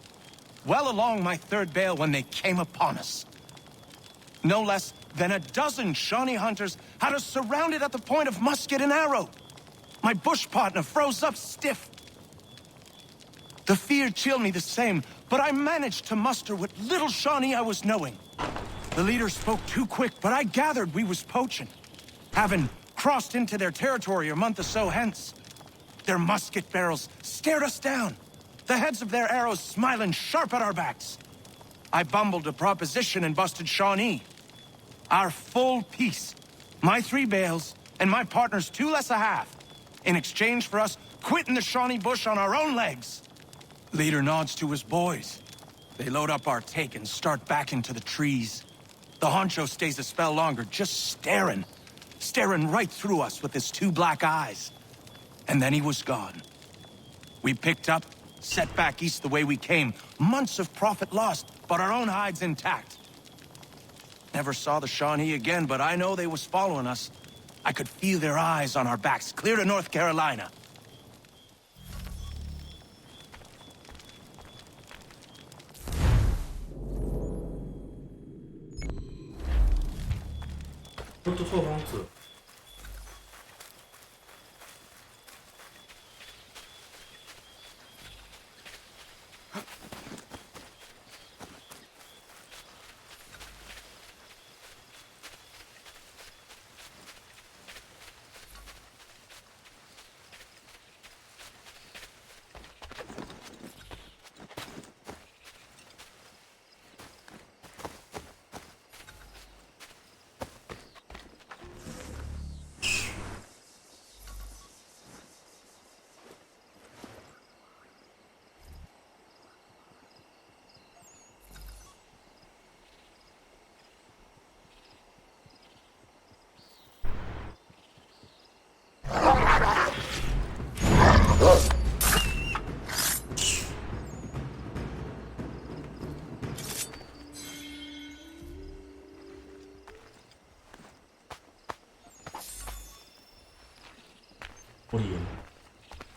Well along my 3rd bale when they came upon us. No less than a dozen Shawnee hunters had us surrounded at the point of musket and arrow. My bush partner froze up stiff. The fear chilled me the same, but I managed to muster what little Shawnee I was knowing. The leader spoke too quick, but I gathered we was poaching, having crossed into their territory a month or so hence. Their musket barrels stared us down, the heads of their arrows smiling sharp at our backs. I bumbled a proposition and busted Shawnee. Our full piece, my 3 bales, and my partner's 2 less a half, in exchange for us quitting the Shawnee bush on our own legs. Leader nods to his boys. They load up our take and start back into the trees. The honcho stays a spell longer, just staring right through us with his 2 black eyes. And then he was gone. We picked up, set back east the way we came. Months of profit lost, but our own hides intact. Never saw the Shawnee again, but I know they was following us. I could feel their eyes on our backs, clear to North Carolina. What the fuck? 不理，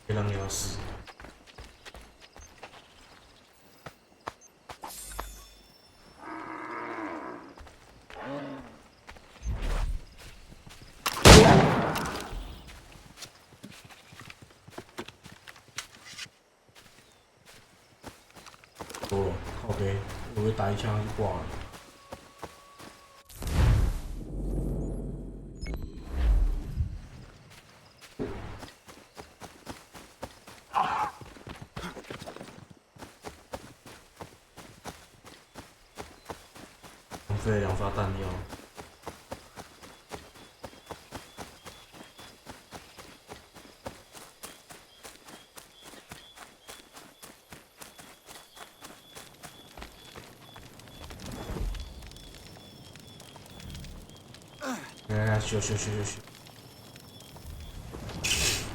别让你要死。为打一枪就挂了。浪费了2发弹药。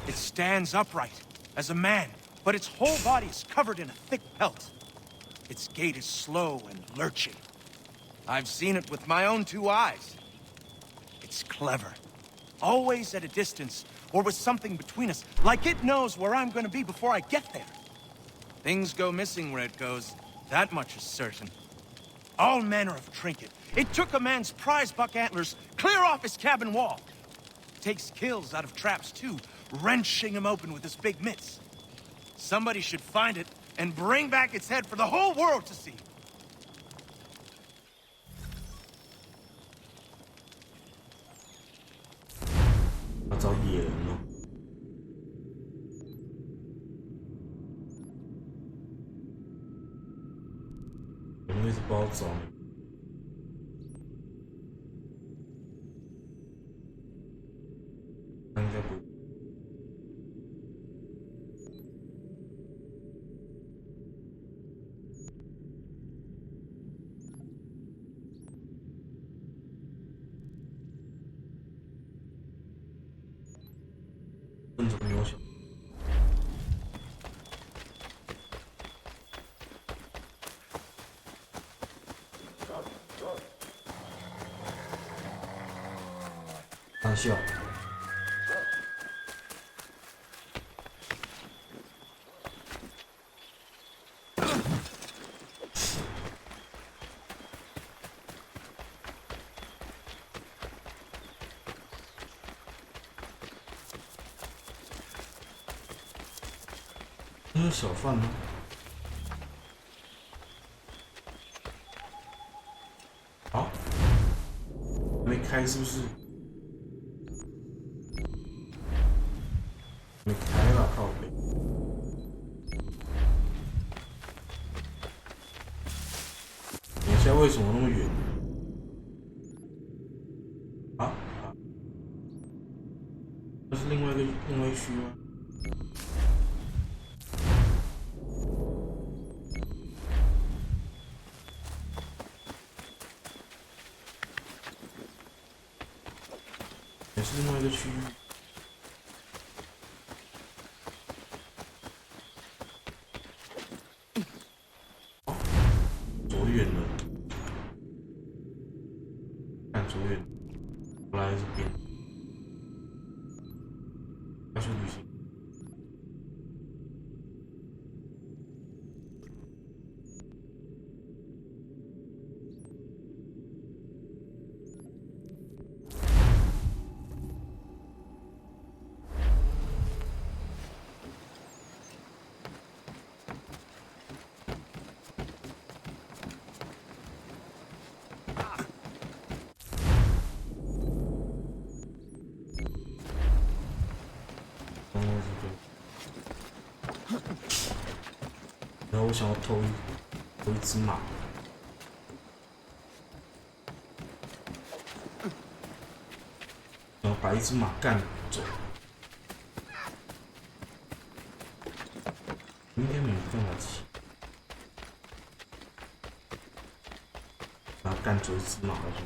It stands upright, as a man, but its whole body is covered in a thick pelt. Its gait is slow and lurching. I've seen it with my own 2 eyes. It's clever. Always at a distance, or with something between us, like it knows where I'm gonna be before I get there. Things go missing where it goes, that much is certain. All manner of trinket. It took a man's prize buck antlers clear off his cabin wall. Takes kills out of traps too, wrenching him open with his big mitts. Somebody should find it and bring back its head for the whole world to see. 要找野人哦。有位置不好找。应该不。分怎么描写？看笑。那小贩呢？啊？没开是不是？没开了，靠北！等一下，为什么那么远？啊？这是另外一区吗？也是另外一个区域。走远了，看走远，我来这边，快速旅行。然后我想要偷一只马，然后把一只马干走。应该没办法骑，然后干走一只马就。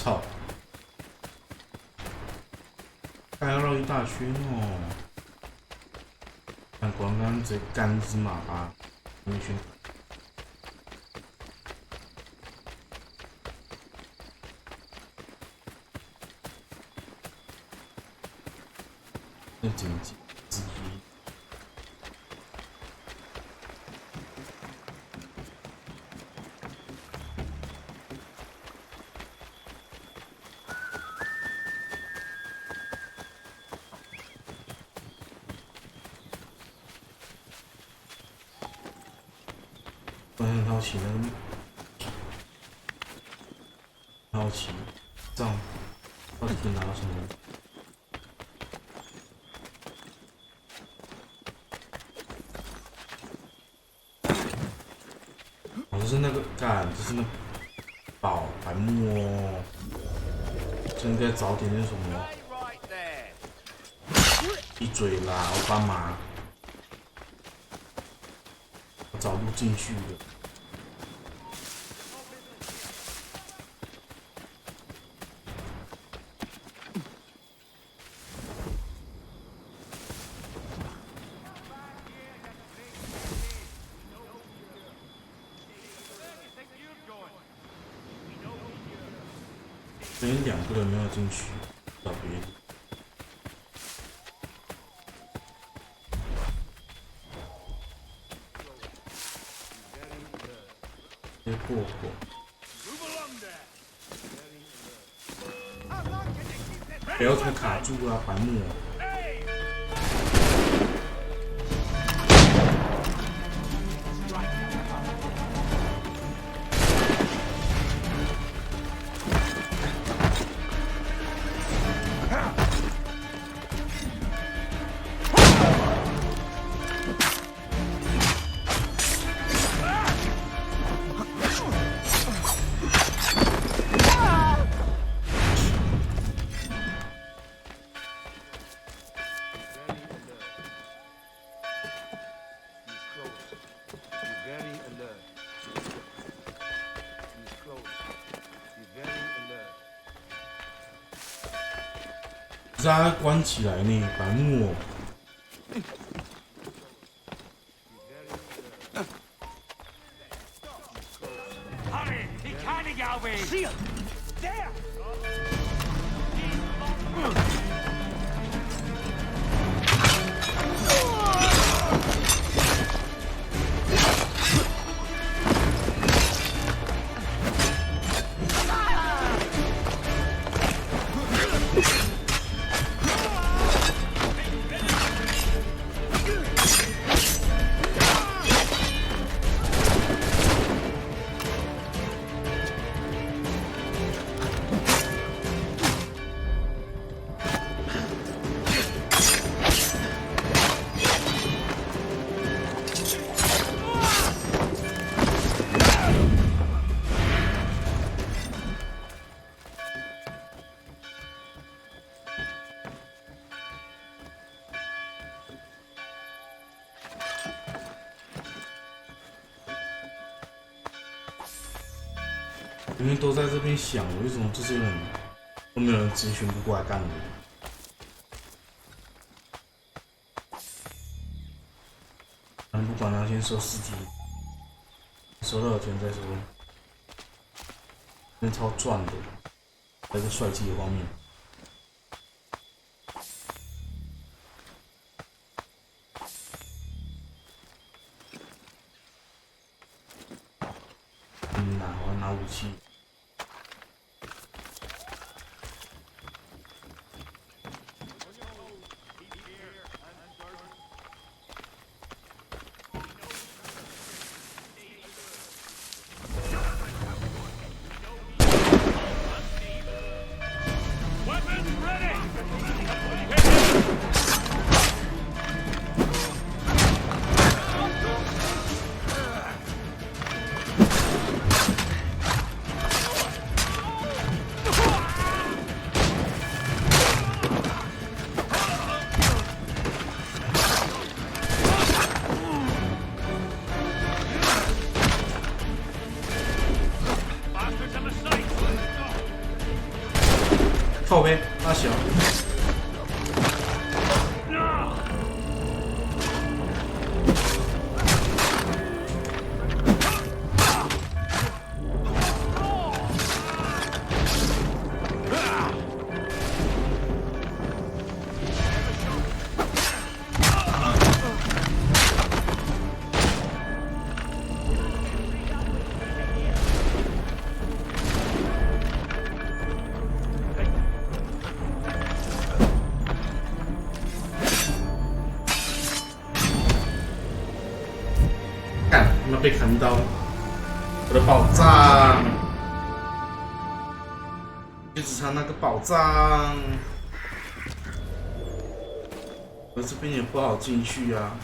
操！还要绕一大圈哦。看刚刚这杆子马达没选。那紧急之一。我很好奇好奇，这样到底可以拿到什么？哦，就是那个干，就是那宝白木哦，就应该找点那什么，闭嘴啦，奥巴马，我找路进去的。所以2个人没有进去，找别人。直接过火。不要太卡住啊，白目哦。是他关起来呢，白目哦。因为都在这边想，为什么这些人都没有人直接全部过来干我？反正不管他，先收4级，收到有钱再说。真超赚的，还是帅气的画面。我要拿武器。靠背，那行。被砍到，我的宝藏，就只差那个宝藏，我这边也不好进去啊。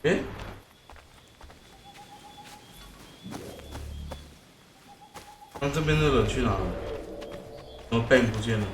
诶，那这边的人去哪了？怎么 Ben 不见了？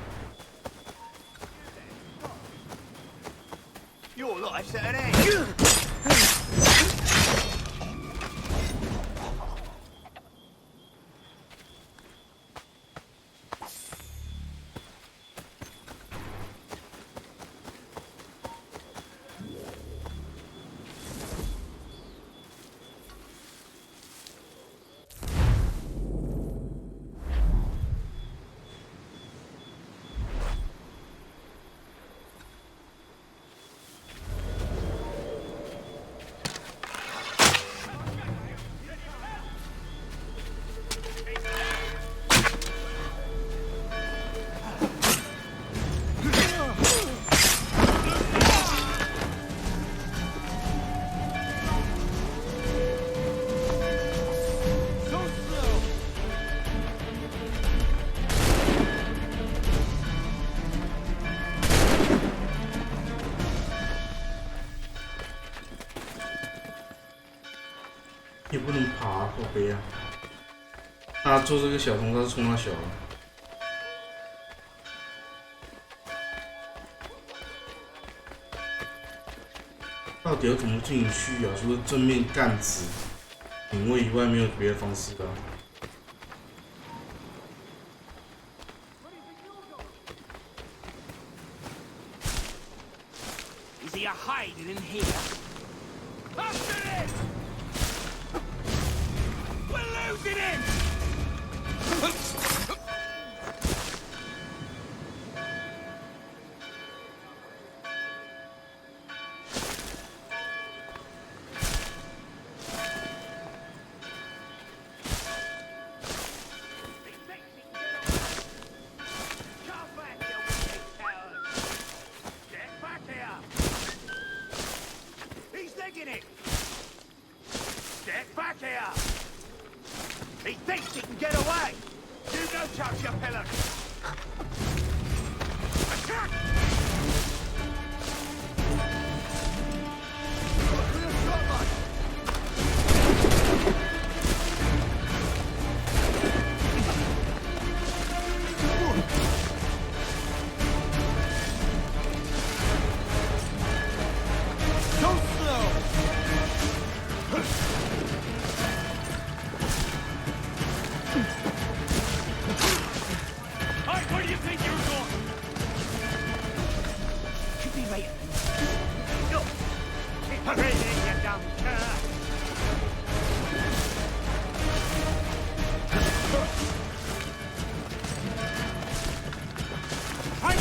也不能爬，好悲啊！他做这个小洞，他是冲他小的。到底要怎么进去啊？除了正面干直、点位以外，没有别的方式啊。Is he hiding in here? After it! We're losing him! Get back here! He thinks he can get away! You don't touch your pillar! Attack! Where do you think you're going? Could be right. Go! Hurry, you dumb cur! Hey!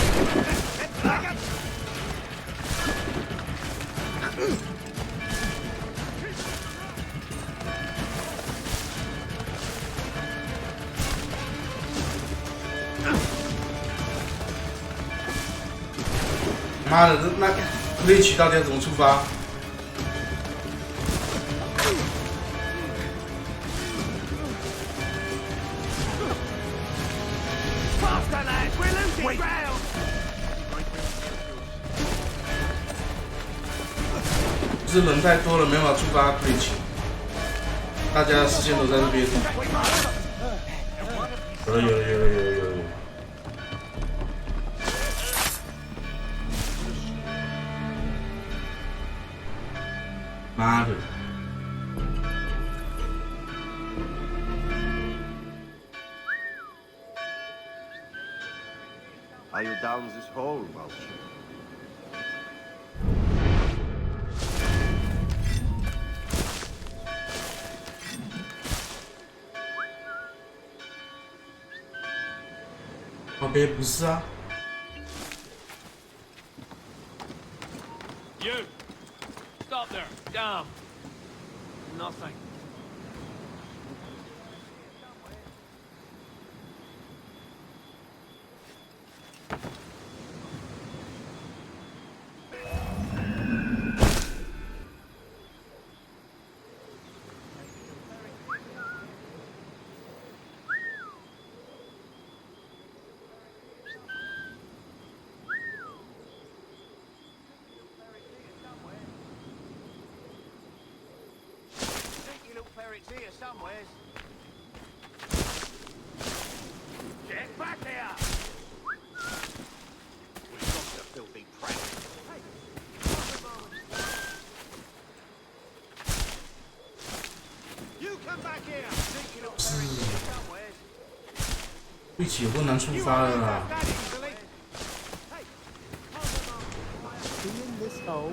妈的，那猎奇到底要怎么触发？是人太多了，没办法触发猎奇。大家视线都在这边。有。妈的！ Are you down this hole, Welch? 旁边不是啊。 You! Stop there! Down! Nothing. It's here somewhere. Get back here! We've got the filthy prank. Hey, you come back here! Think you look buried here somewhere. 一起不能触发了啦。 In this hole.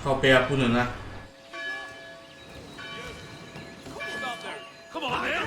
靠背啊，不能啊！ Come on, man!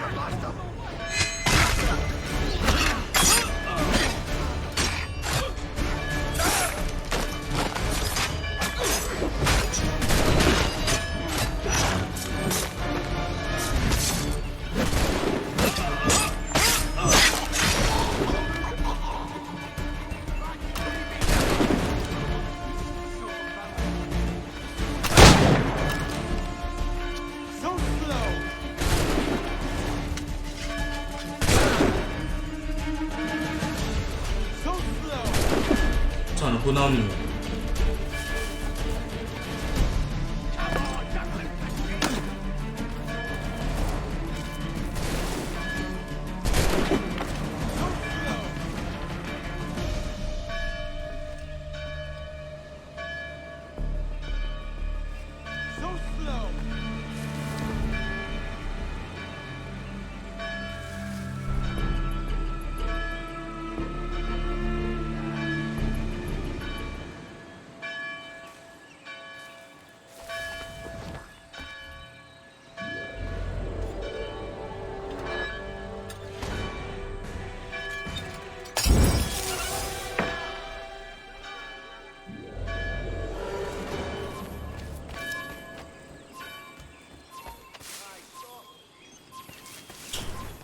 算了，混到你。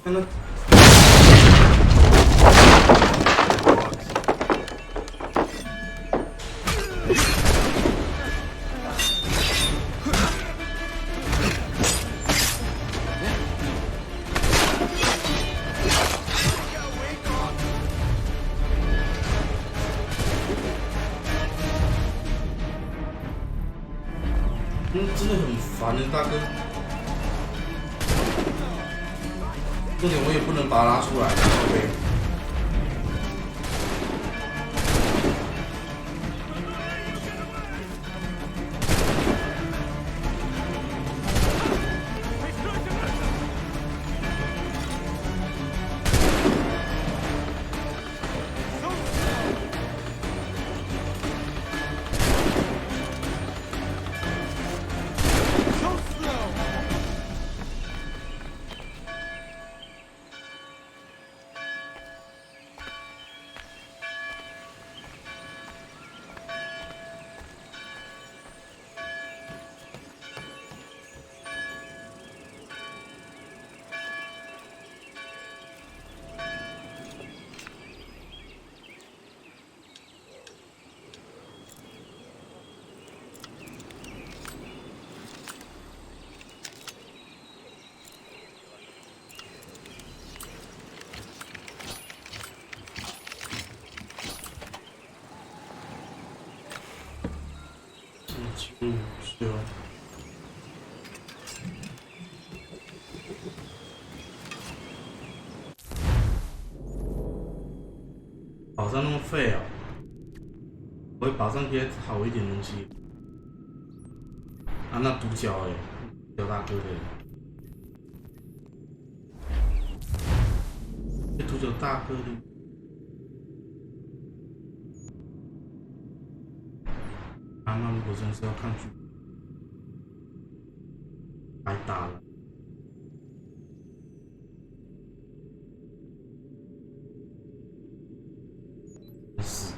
那个。真的很烦的，大哥。重点我也不能把它拉出来，宝贝。是哦。宝藏那么废啊！我会宝藏给好一点东西。啊，那独角哎，独角大哥的。这独角大哥的。妈妈，如果真是要抗拒，白打了。死。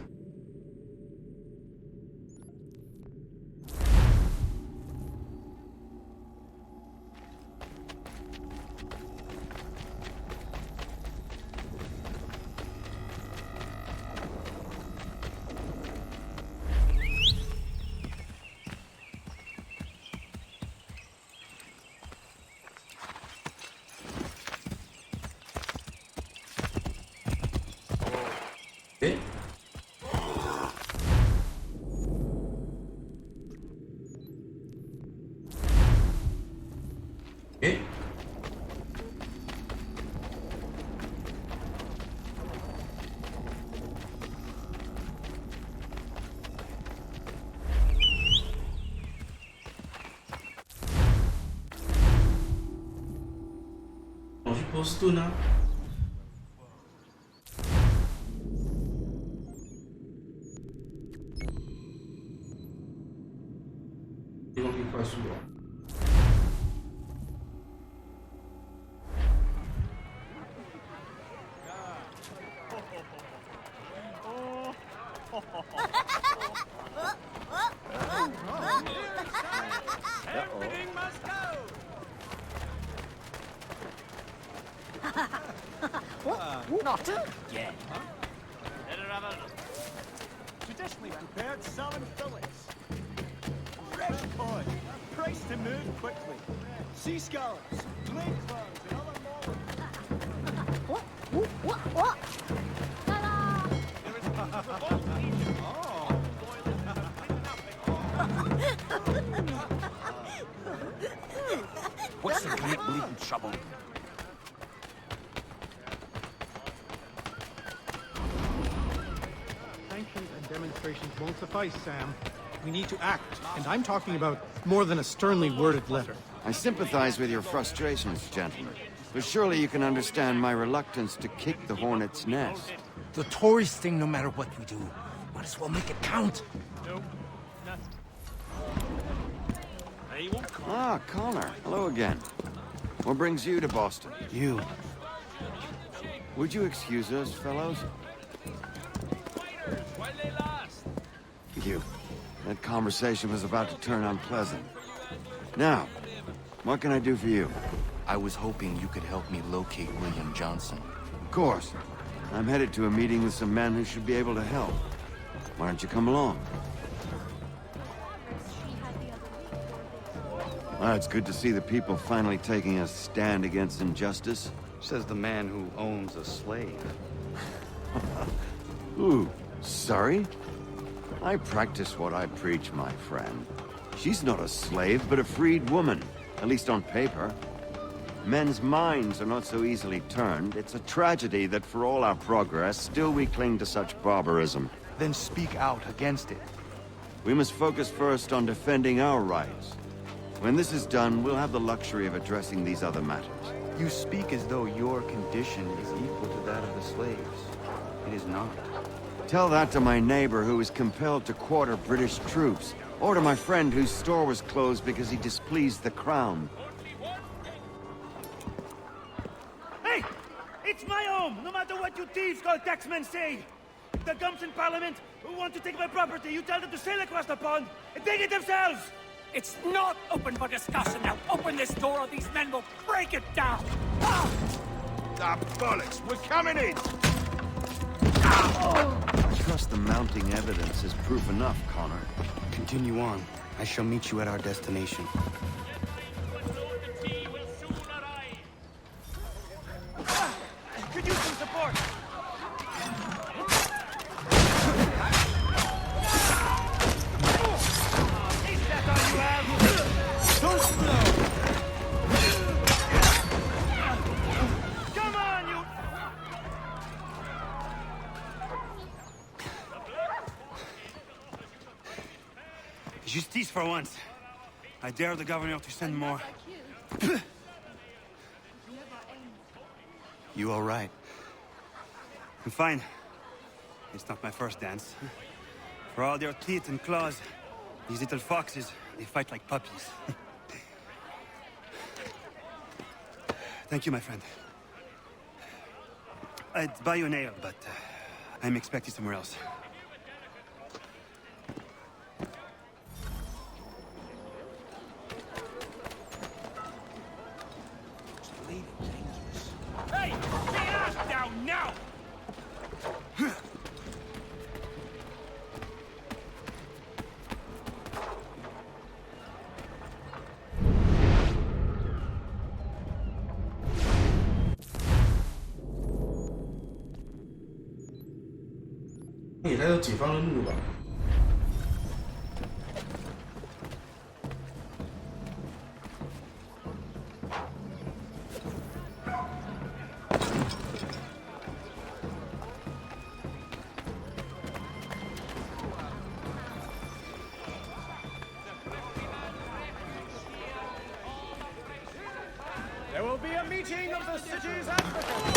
诶，诶，我去波士顿啊。地方可以快速哦。Everything must go. Not yet. Better have a look. Traditionally prepared salmon fillets. Fresh cod, priced to move quickly. Sea scallops, blade clams, and other more. What? Ta-da! There is a boat. Oh. demonstrations won't suffice, Sam. We need to act, and I'm talking about more than a sternly worded letter. I sympathize with your frustrations, gentlemen. But surely you can understand my reluctance to kick the hornet's nest. The tourist thing, no matter what we do, might as well make it count. Nope. Ah, Connor. Hello again. What brings you to Boston? You. Would you excuse us, fellows? Thank you. That conversation was about to turn unpleasant. Now, what can I do for you? I was hoping you could help me locate William Johnson. Of course. I'm headed to a meeting with some men who should be able to help. Why don't you come along? Well, it's good to see the people finally taking a stand against injustice. Says the man who owns a slave. Ooh, sorry? I practice what I preach, my friend. She's not a slave, but a freed woman. At least on paper. Men's minds are not so easily turned. It's a tragedy that for all our progress, still we cling to such barbarism. Then speak out against it. We must focus first on defending our rights. When this is done, we'll have the luxury of addressing these other matters. You speak as though your condition is equal to that of the slaves. It is not. Tell that to my neighbor who was compelled to quarter British troops, or to my friend whose store was closed because he displeased the crown. Hey! It's my home, no matter what you thieves called taxmen say! If the gums in Parliament who want to take my property, you tell them to sail across the pond and take it themselves! It's not open for discussion now. Open this door or these men will break it down. Ah, bollocks! We're coming in! I trust the mounting evidence is proof enough, Connor. Continue on. I shall meet you at our destination. Could use some support! Come on, you! Justice for once. I dare the governor to send more. You all right? I'm fine. It's not my first dance. For all their teeth and claws, these little foxes, they fight like puppies. Thank you, my friend. I'd buy you an ale, but I'm expected somewhere else. hey, get ass down now!也该有解放的路了吧？There will be a meeting of the city's advocates.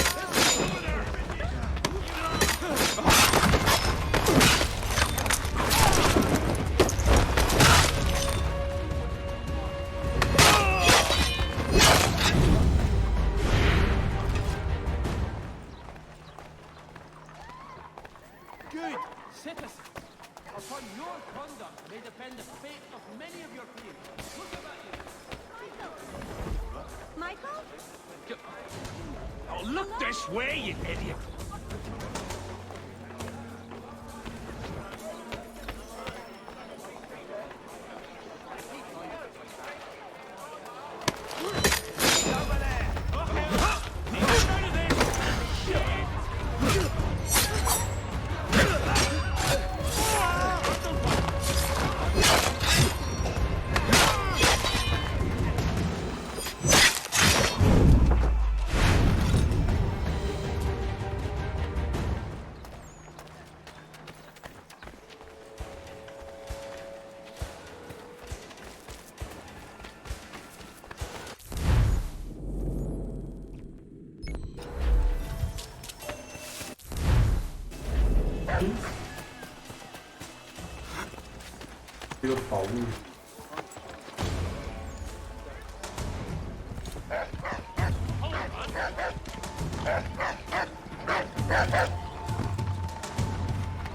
Good citizens. Upon your conduct may depend the fate of many of your peers. Look about you. Michael? Oh, look this way, you idiot! 这个宝物。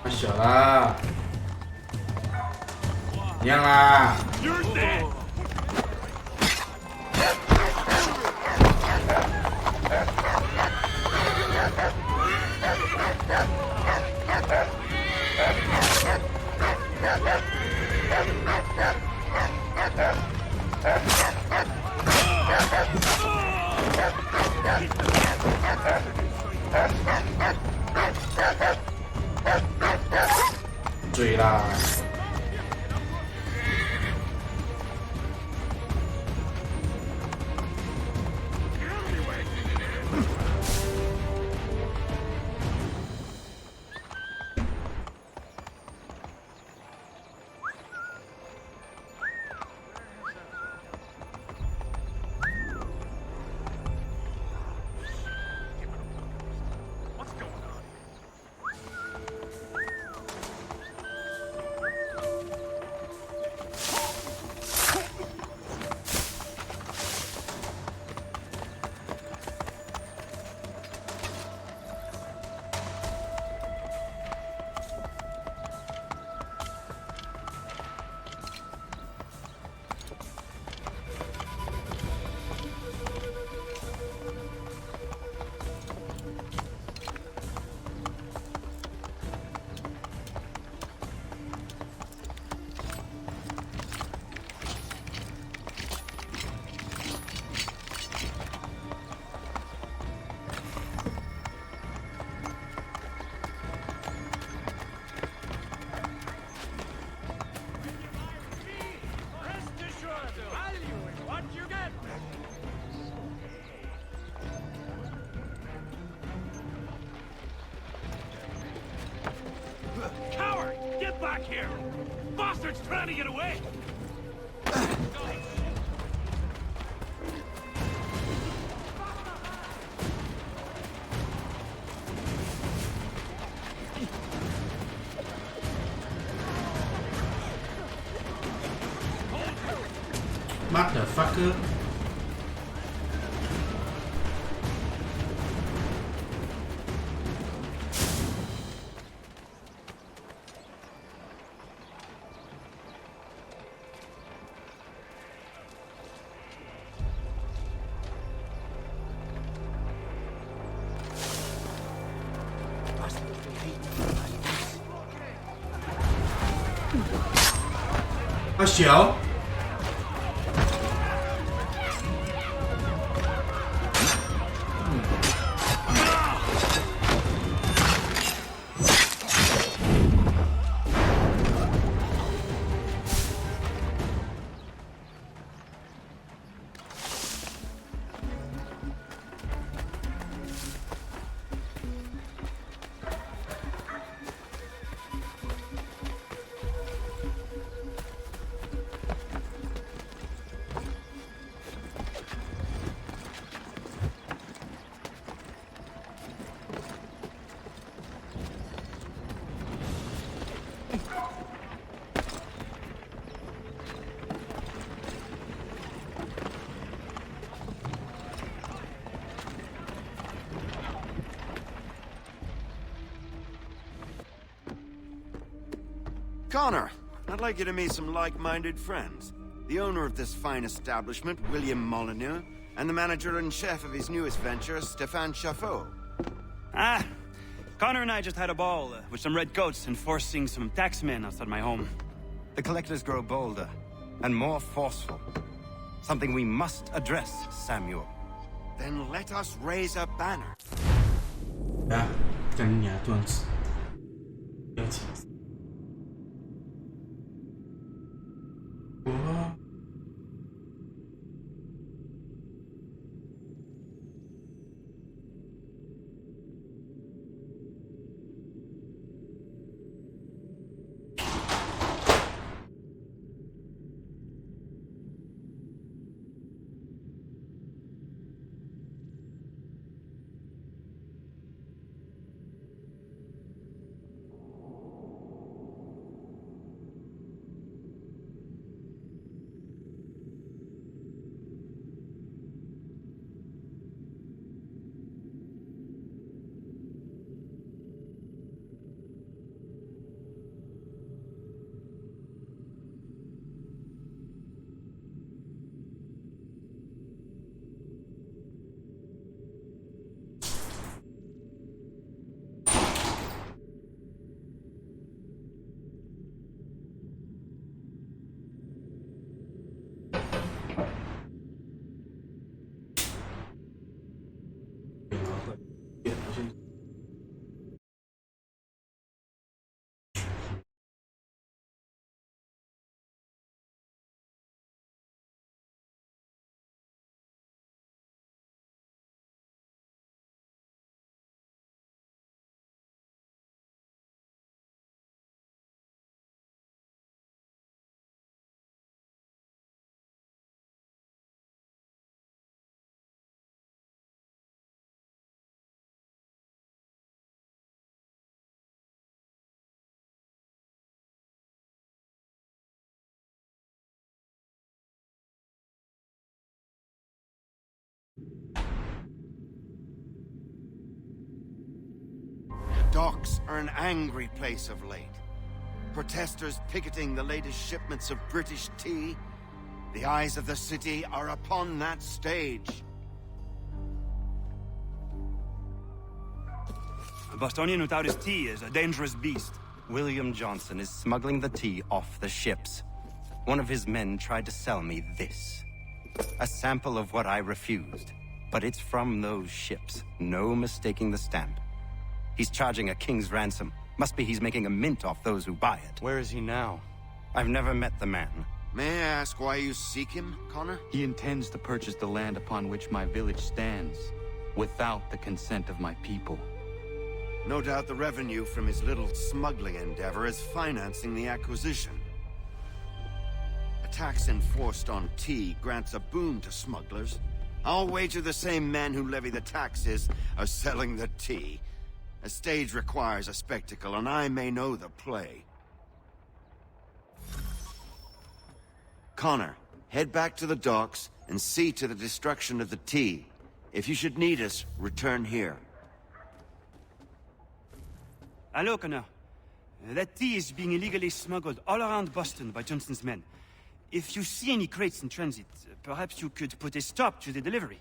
太小啦，一样啦。追啦！Coward! Get back here! Bastard's trying to get away! Motherfucker! 阿小。Connor, I'd like you to meet some like-minded friends. The owner of this fine establishment, William Molyneux, and the manager and chef of his newest venture, Stéphane Chaffeau. Ah, Connor and I just had a ball with some red coats enforcing some taxmen outside my home. The collectors grow bolder and more forceful. Something we must address, Samuel. Then let us raise a banner. 啊，干你娘段子！不要紧。我。docks are an angry place of late. Protesters picketing the latest shipments of British tea. The eyes of the city are upon that stage. A Bostonian without his tea is a dangerous beast. William Johnson is smuggling the tea off the ships. One of his men tried to sell me this. A sample of what I refused. But it's from those ships. No mistaking the stamp. He's charging a king's ransom. Must be he's making a mint off those who buy it. Where is he now? I've never met the man. May I ask why you seek him, Connor? He intends to purchase the land upon which my village stands, without the consent of my people. No doubt the revenue from his little smuggling endeavor is financing the acquisition. A tax enforced on tea grants a boon to smugglers. I'll wager the same men who levy the taxes are selling the tea. A stage requires a spectacle, and I may know the play. Connor, head back to the docks and see to the destruction of the tea. If you should need us, return here. Hello, Connor. That tea is being illegally smuggled all around Boston by Johnson's men. If you see any crates in transit, perhaps you could put a stop to the delivery.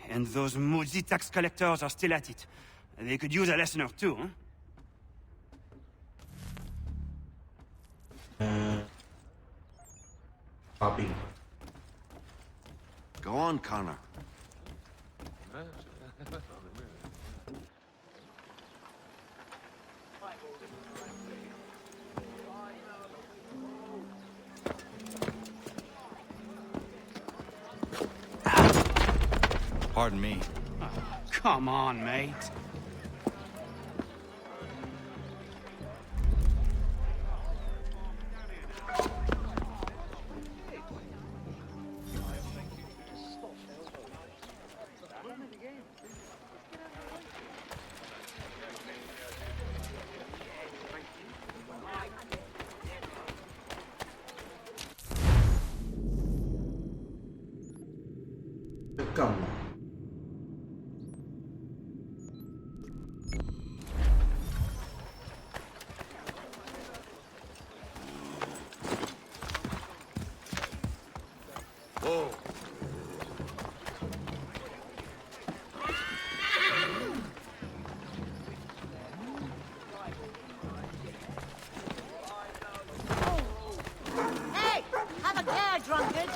And those maudit tax collectors are still at it. They could use a lesson or two, huh? Copy. Go on, Connor. Pardon me. Oh, come on, mate.干嘛？ Whoa. Hey! Have a care, drunkard!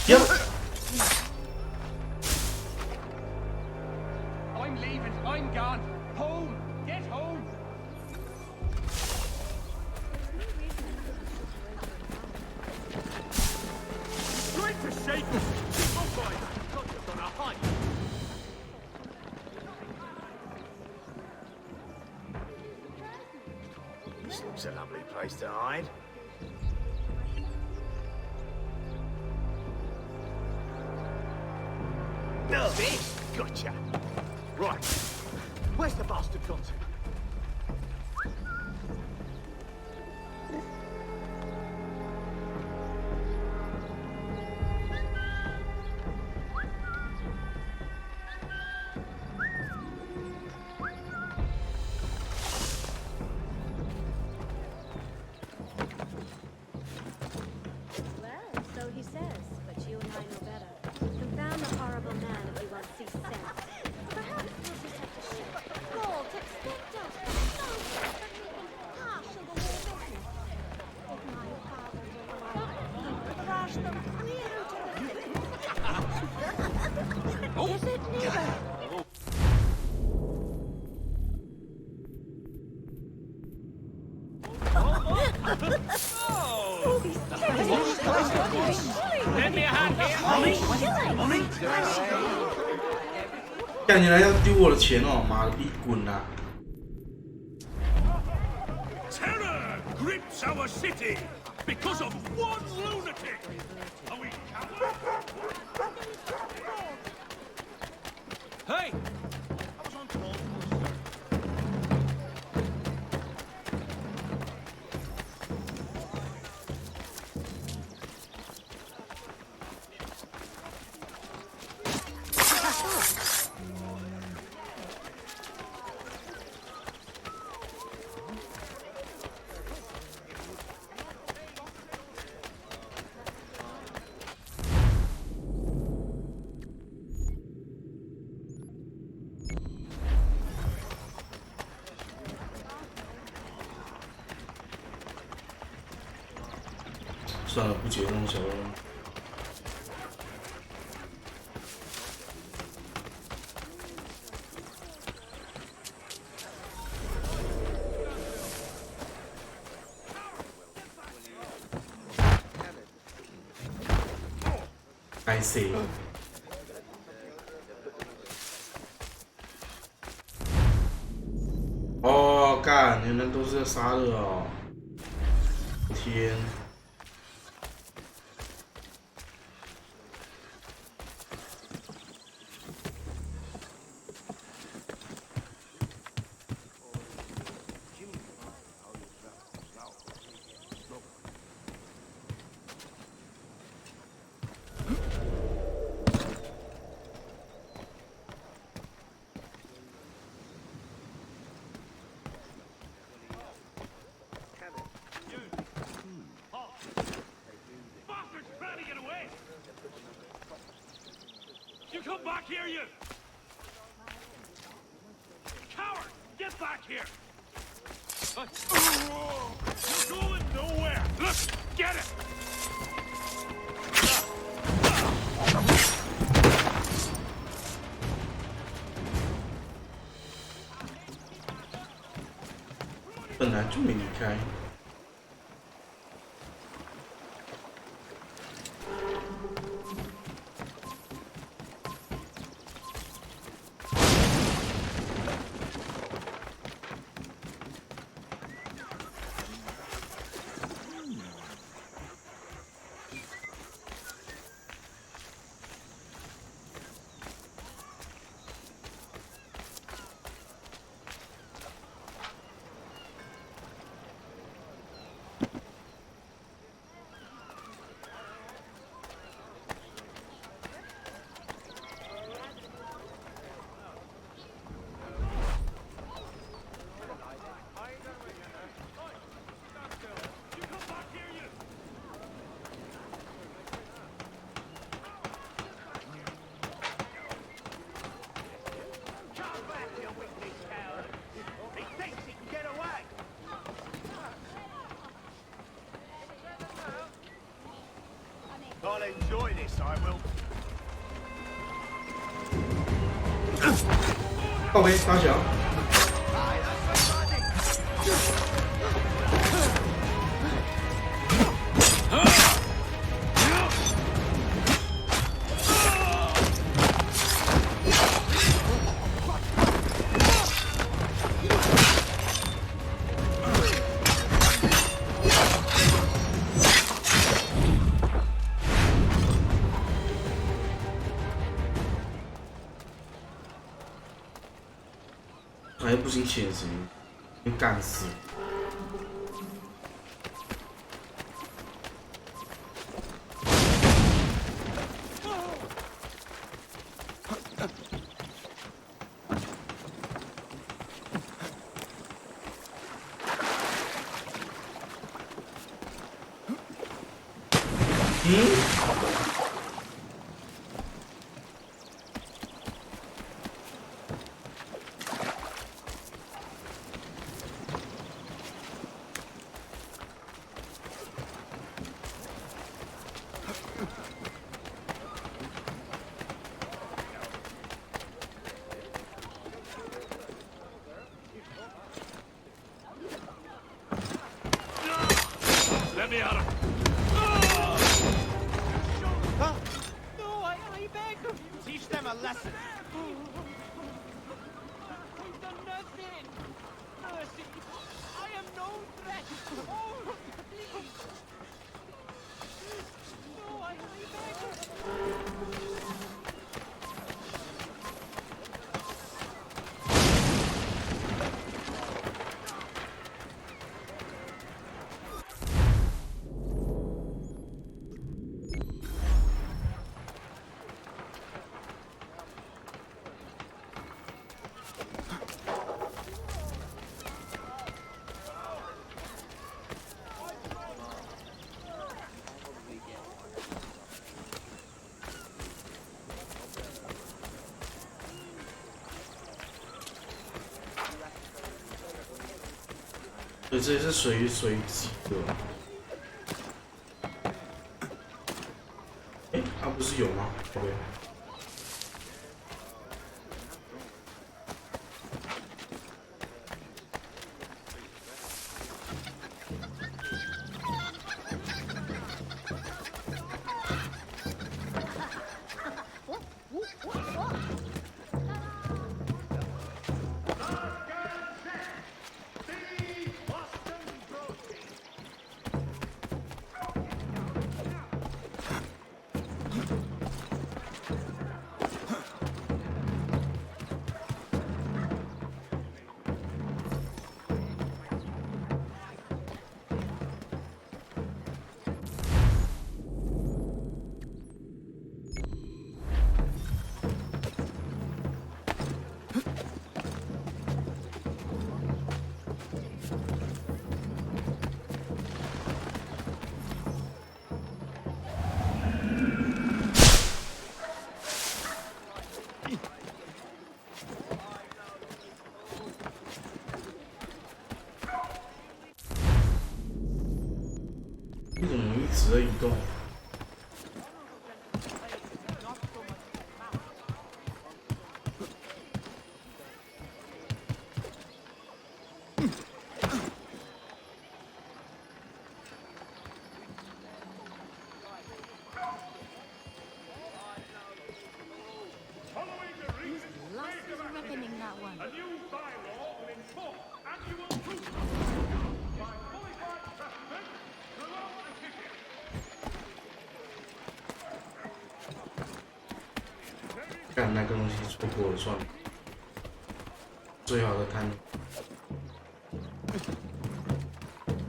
Yep. I'm leaving. I'm gone. Home. Get home. Great to shake us. Oh boy, not just on a hike. It's a lovely place to hide. No, this? Gotcha. Right. Where's the bastard gone to? Well, so he says, but you and I know better. Confound the horrible man if you won't see sense. Perhaps we'll just have to ship gold to explain Lend me a hand here. Mommy? 干你来要丢我的钱哦！妈的逼，滚啊！ Terror grips our city because of one lunatic. Are we cowards? Hey!算了，不解弄小了。I see。哦，干，原来都是在杀的哦！天。 You come back here, you! Coward! Get back here! You're going nowhere! Look! Get it! 本来就没离开。 I'll enjoy this, I will. 靠背发小。还不行，潜行，被干死。Let me out of... No, I beg of you. Teach them a lesson. We've done nothing. Mercy. I am no threat. Oh, please. No, I beg of you.所以这是水挤的。哎，它不是有吗？对。你怎么一直在移动？干那个东西错过了算了，最好的timing，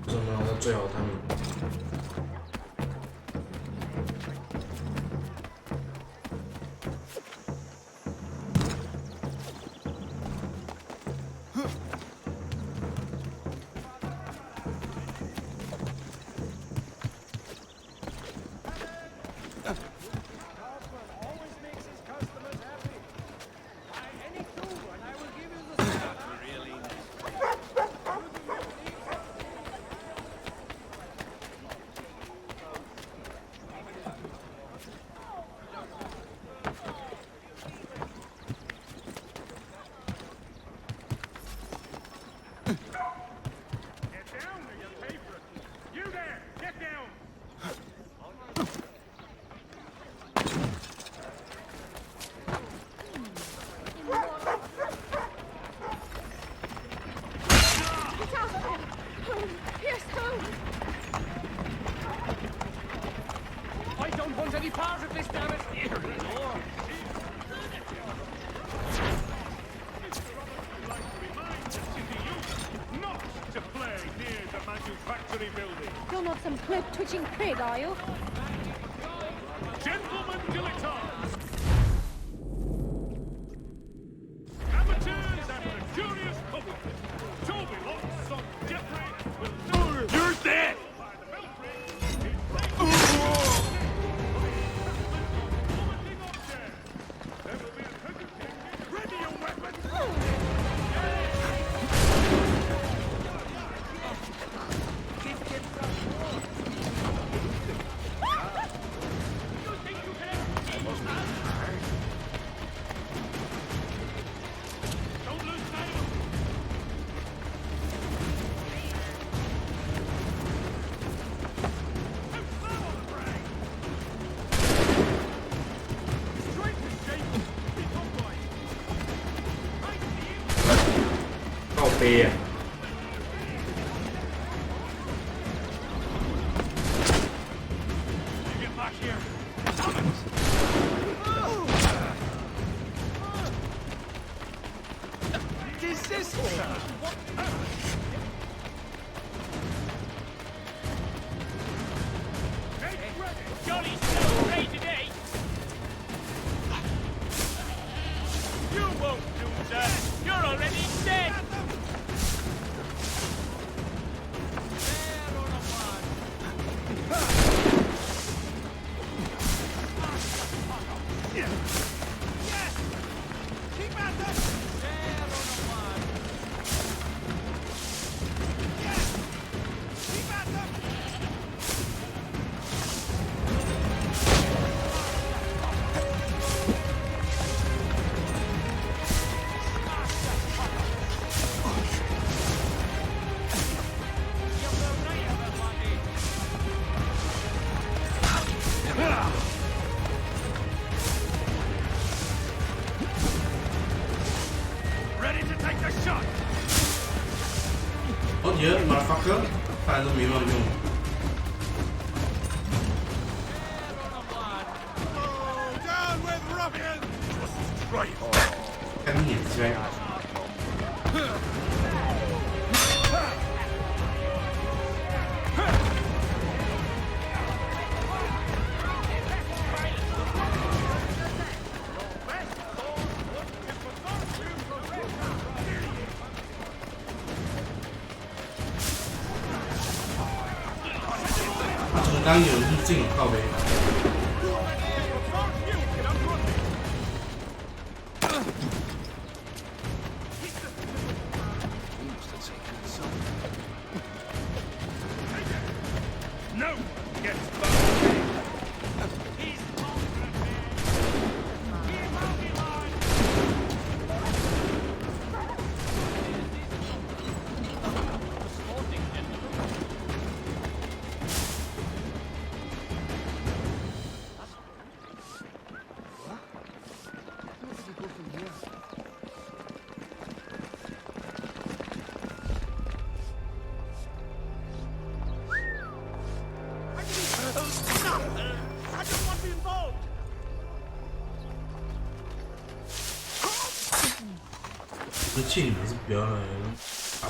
为什么要到最好的timing？I don't want any part of this, damn it! Not to play near the manufactory building. You're not some cloak-twitching prig, are you? Gentlemen dilettantes! Amateurs and the curious public! Toby Locke's son Jeffrey will... You're dead! Ready your weapons! 飞啊！Oh yeah, motherfucker! 看来都没有用。看你眼睛。刚有入境靠背。这建议还是不要来打我。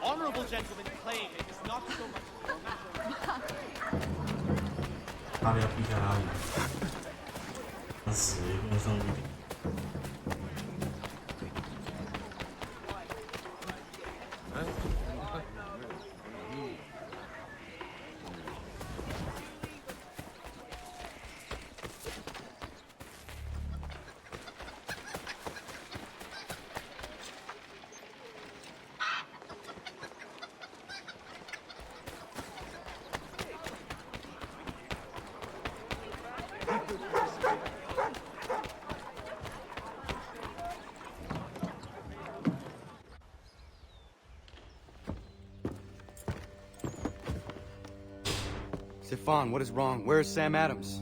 Honorable gentlemen claim it is not so much. 他们要避开阿五，他死也不能上屋顶。Stefan, what is wrong? Where is Sam Adams?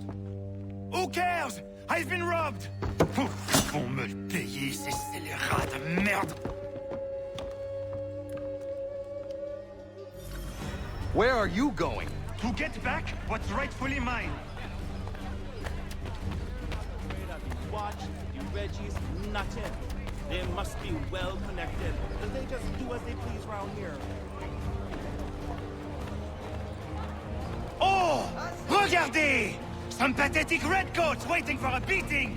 Who cares? I've been robbed! Vont me le payer, ces scélérats de merde! Where are you going? To get back what's rightfully mine. Watch, you Reggies, nothing. They must be well connected. They just do as they please round here. Oh! Regardez! Some pathetic redcoats waiting for a beating!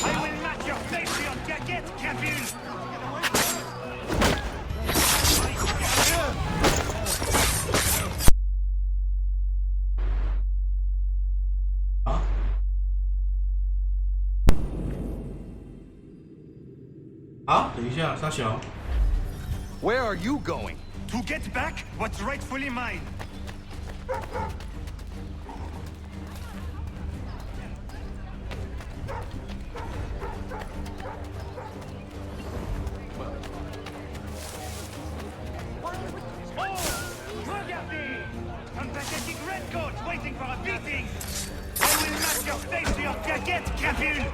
I will match your face to your jacket, Captain! Where are you going? To get back what's rightfully mine. waiting for a beating! I will knock your face to your jacket, crapule!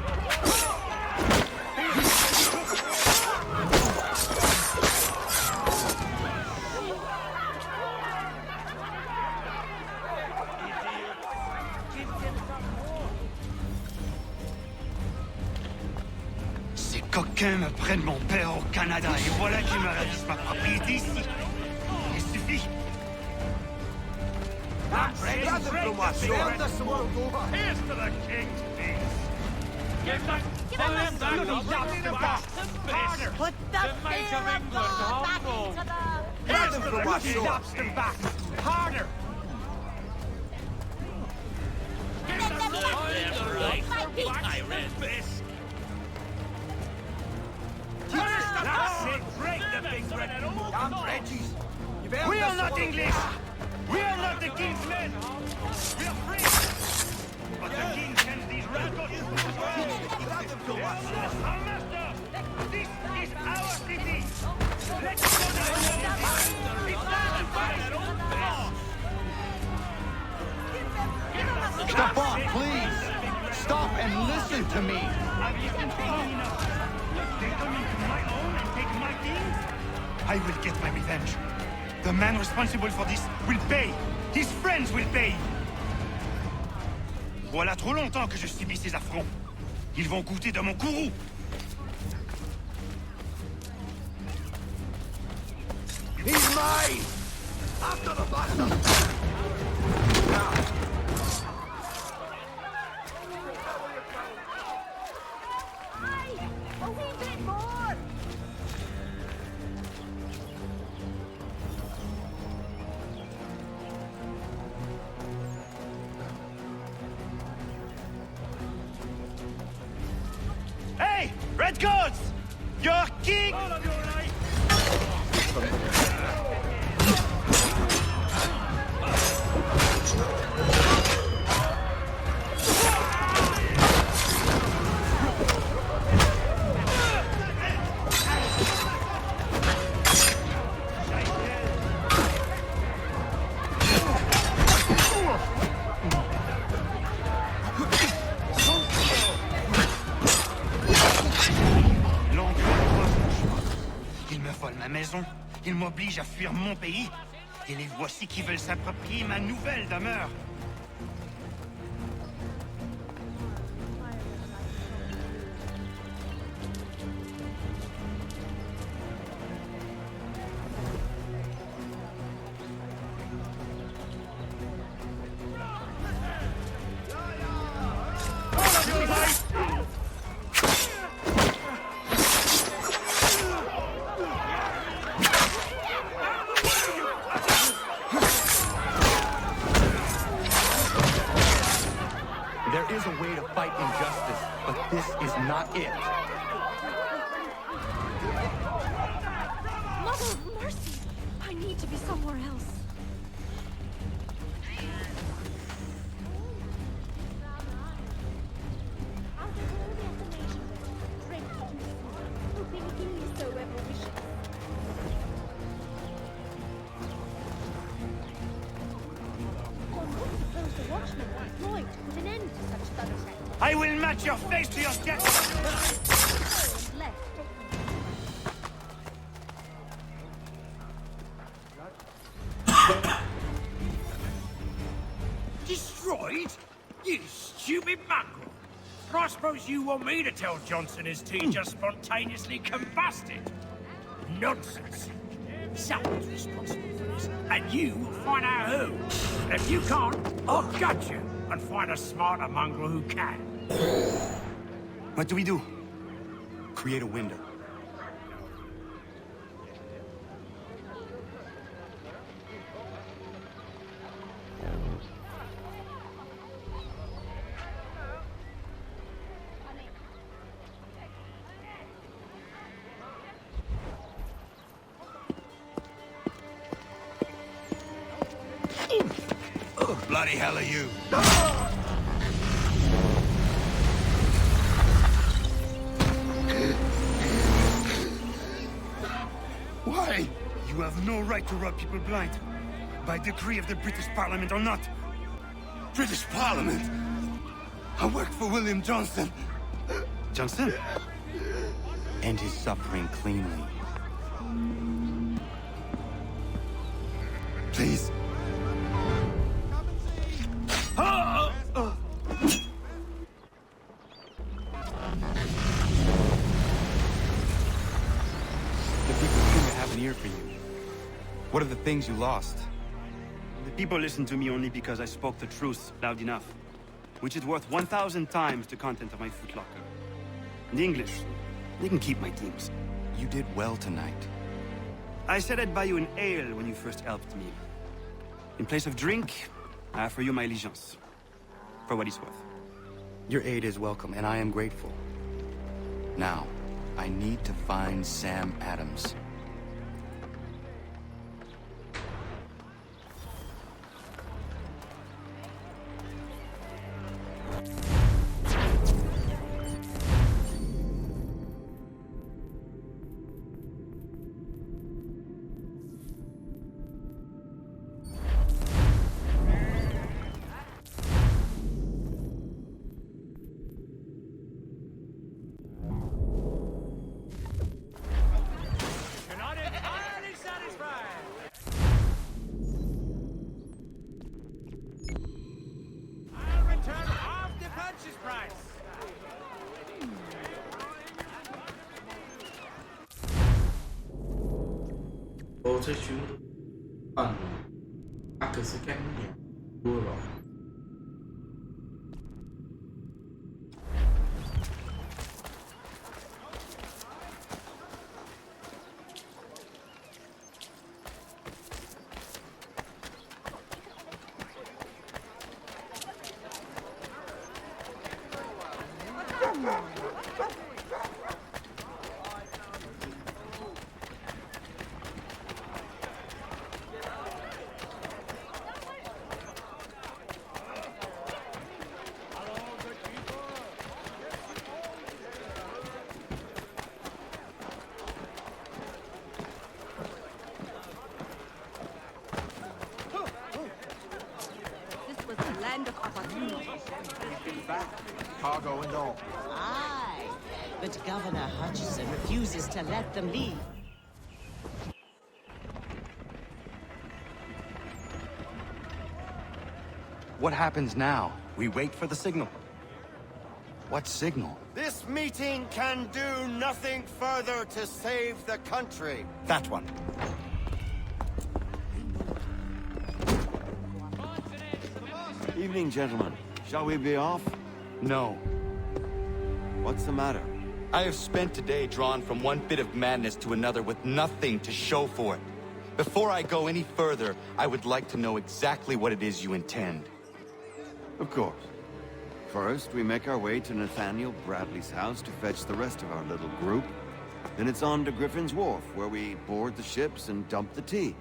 Ces coquins me prennent mon père au Canada et voilà qu'ils me ravissent ma propriété ici. Il suffit. Here's to the king's peace! Give them back! Put the fear of God back into the... Here's to the lobster back! Harder! Let them back! I read this! That's it! Break the big red Reggies! We are not English! We are not the king's men! We are free! But the king sends these radicals to the world! Our master! This is our city! Let's go down! It's time to fight! Step off, please! Stop and listen to me! Have you been thinking enough? They come into my own and take my things? I will get my revenge. The man responsible for this will pay. His friends will pay. Voilà trop longtemps que je subis ces affronts. Ils vont goûter de mon courroux. He's mine! After the master! A wee bit more! Hey! Redcoats! Your king! Ma maison, ils m'obligent à fuir mon pays, et les voici qui veulent s'approprier ma nouvelle demeure. There is a way to fight injustice, but this is not it. Mother of mercy! I need to be somewhere else. I will match your face to your jacket! Destroyed? You stupid mongrel! I suppose you want me to tell Johnson his tea just spontaneously combusted? Nonsense! Someone's responsible for this, and you will find out who. And if you can't, I'll gut you and find a smarter mongrel who can. What do we do? Create a window. Bloody hell are you? Why? You have no right to rob people blind. By decree of the British Parliament or not. British Parliament. I work for William Johnson. Johnson? End his suffering cleanly. Please. The people seem to have an ear for you. What are the things you lost? The people listen to me only because I spoke the truth loud enough, which is worth 1,000 times the content of my footlocker. And the English, they can keep my teams. You did well tonight. I said I'd buy you an ale when you first helped me. In place of drink, I offer you my allegiance. For what it's worth. Your aid is welcome, and I am grateful. Now, I need to find Sam Adams.我这群阿可是干鸟多了。Cargo and all. Aye, but Governor Hutchison refuses to let them leave. What happens now? We wait for the signal. What signal? This meeting can do nothing further to save the country. That one. Evening, gentlemen. Shall we be off? No. What's the matter? I have spent today drawn from one bit of madness to another with nothing to show for it. Before I go any further, I would like to know exactly what it is you intend. Of course. First, we make our way to Nathaniel Bradley's house to fetch the rest of our little group. Then it's on to Griffin's Wharf, where we board the ships and dump the tea.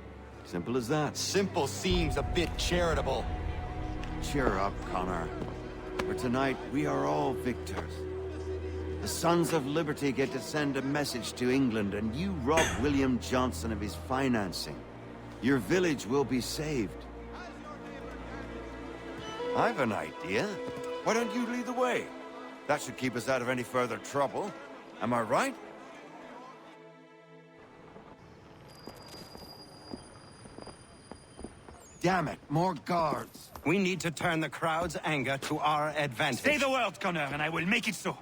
Simple as that. Simple seems a bit charitable. Cheer up, Connor. For tonight, we are all victors. The Sons of Liberty get to send a message to England, and you rob William Johnson of his financing. Your village will be saved. I've an idea. Why don't you lead the way? That should keep us out of any further trouble. Am I right? Damn it, more guards. We need to turn the crowd's anger to our advantage. Say the word, Connor, and I will make it so.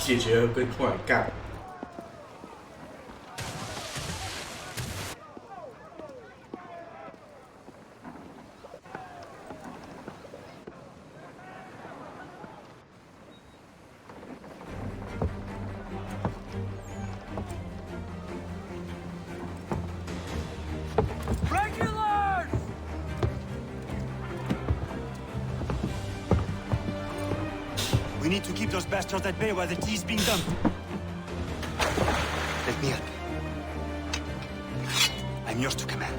解决跟突然干。We need to keep those bastards at bay while the tea is being done. Let me help. I'm yours to command.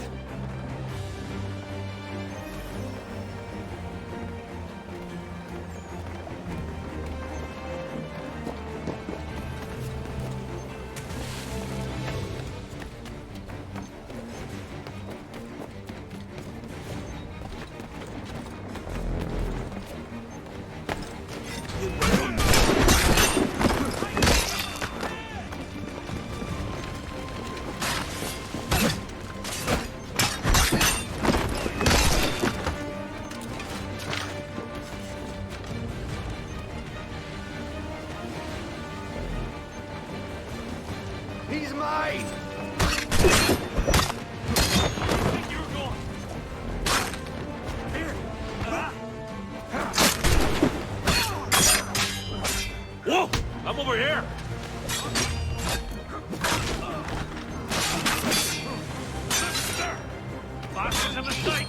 He's mine! Whoa! I'm over here! Boxes have a sight!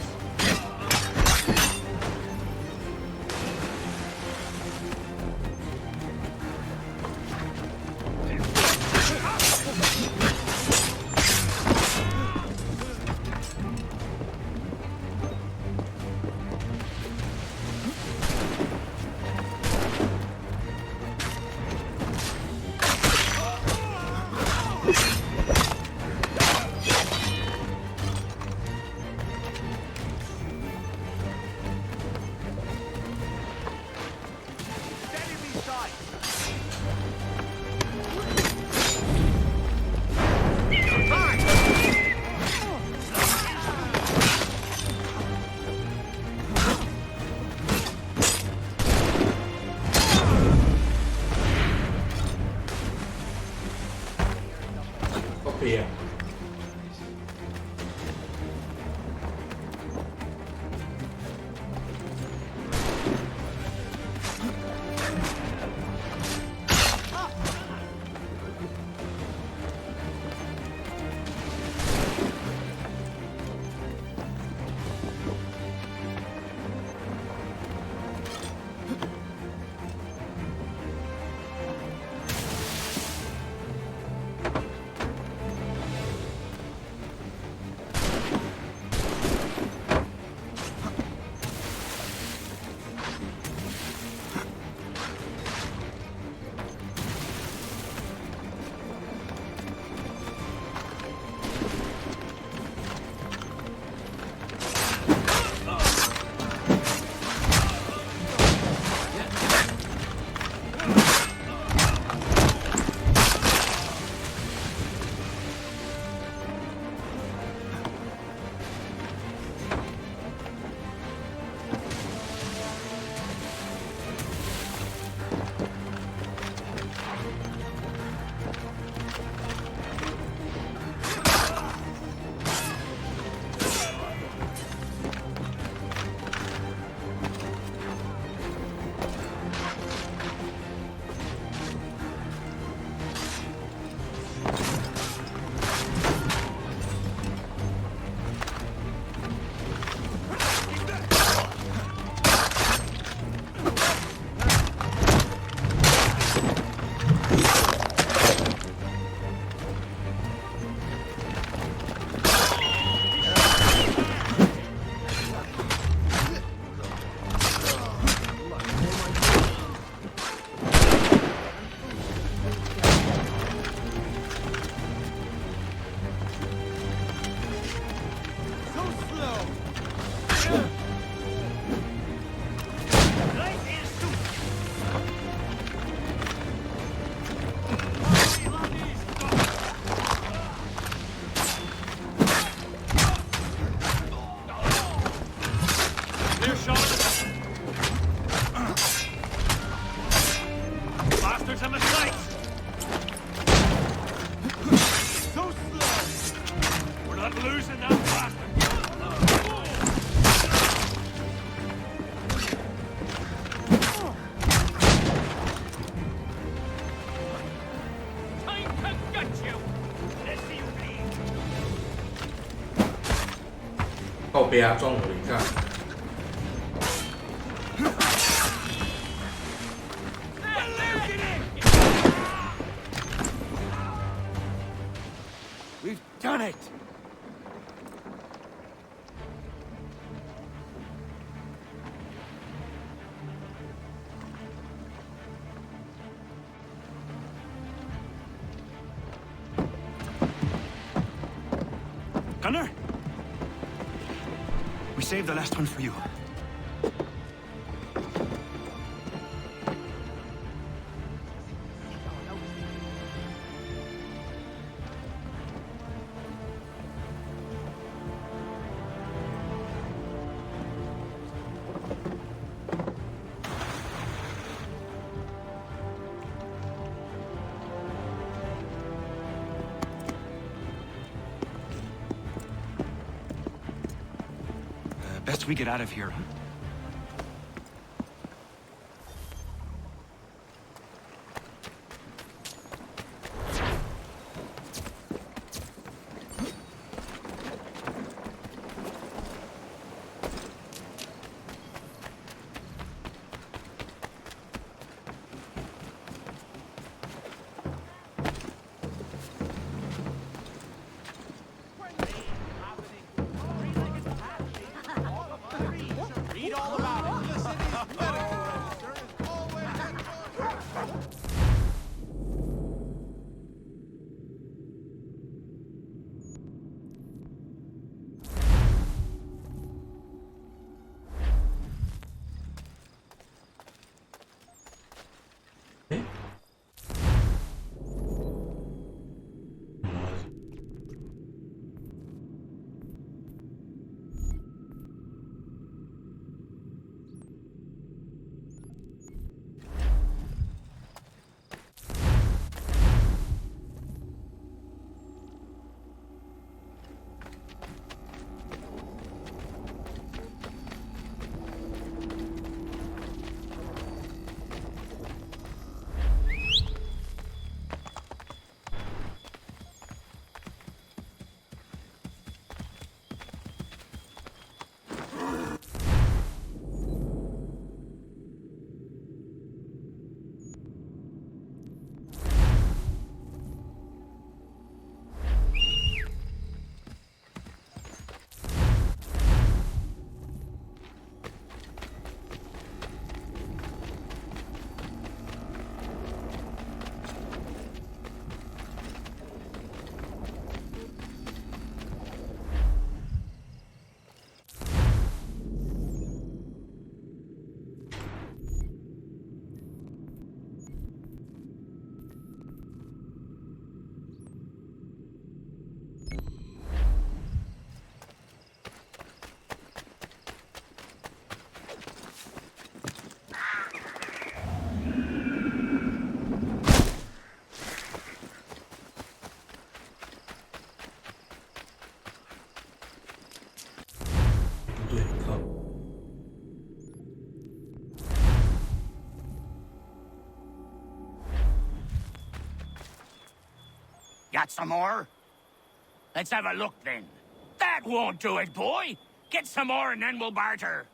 bastards on the sights! So slow! We're not losing that bastard! Time to gut you! Let's see you bleed! 靠背啊，撞我了一下。 We've done it! Gunner? We saved the last one for you. Best we get out of here, huh? Read all about it. The city's medical register is always Got some more? Let's have a look then. That won't do it, boy. Get some more and then we'll barter.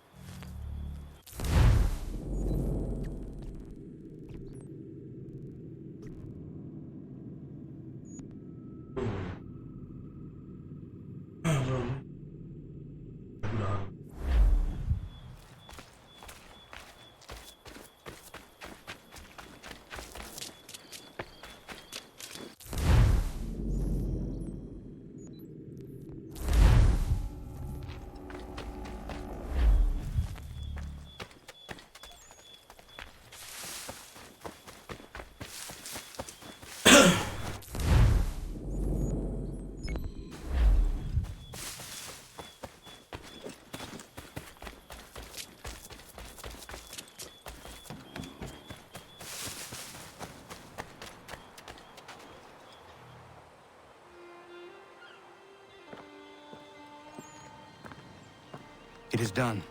It is done.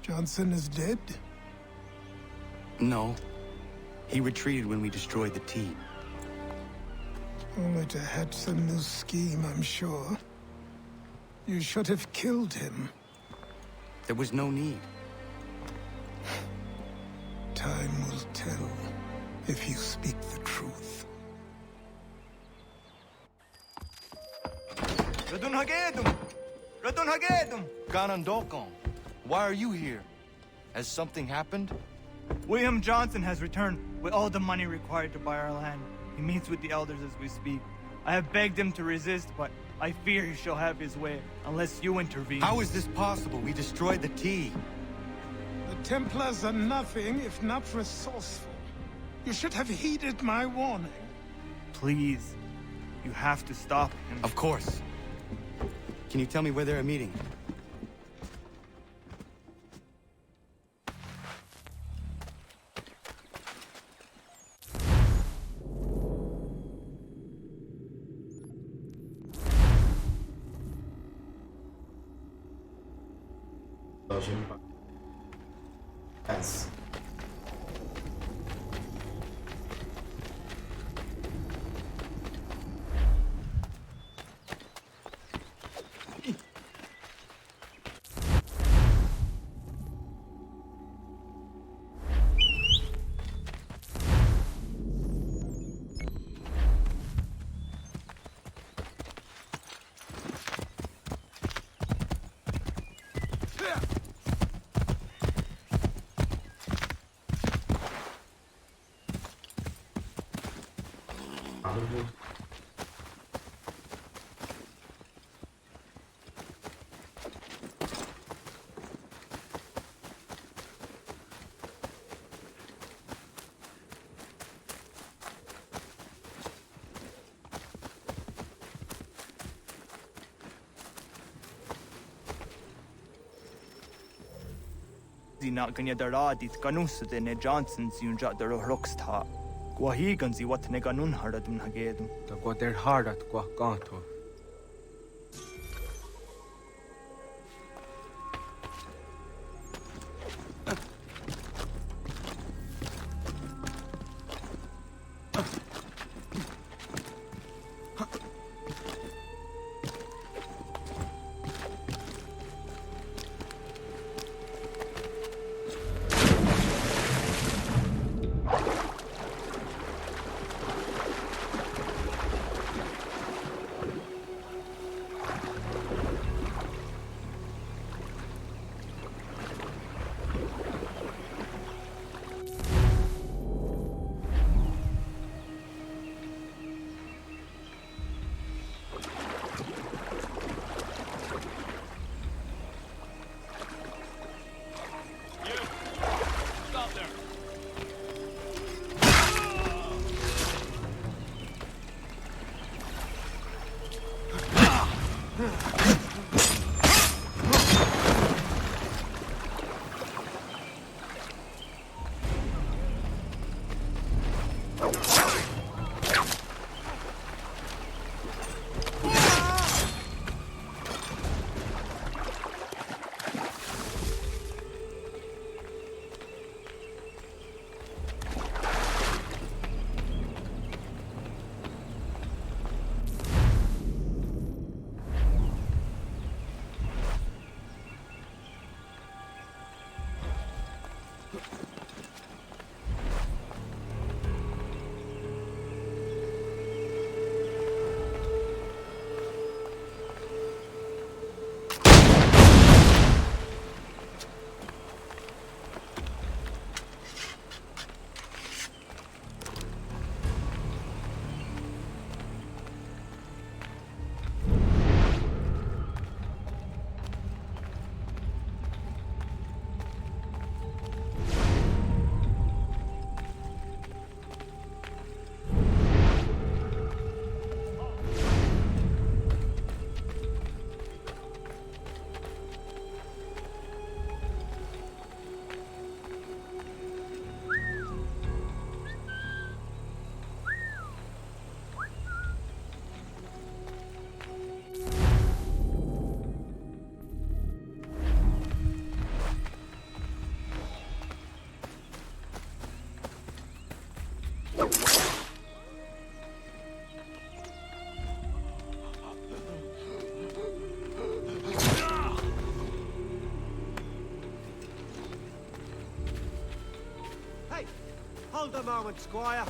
Johnson is dead? No. He retreated when we destroyed the T. Only to hatch some new scheme, I'm sure. You should have killed him. There was no need. Time will tell if you speak the truth. Radun Hagedum! Radun Hagedum! Ganondokon, why are you here? Has something happened? William Johnson has returned with all the money required to buy our land. He meets with the elders as we speak. I have begged him to resist, but I fear he shall have his way unless you intervene. How is this possible? We destroyed the T. The Templars are nothing if not resourceful. You should have heeded my warning. Please, you have to stop him. Of course. Can you tell me where they're meeting? Yes. Not gonna daradit ganus de ne Johnson's yunja der rocksta. Gwahigan zi what ne ganun haradun hagedum. Ta kwa der hardat kwa kanto. Hold a moment, Squire.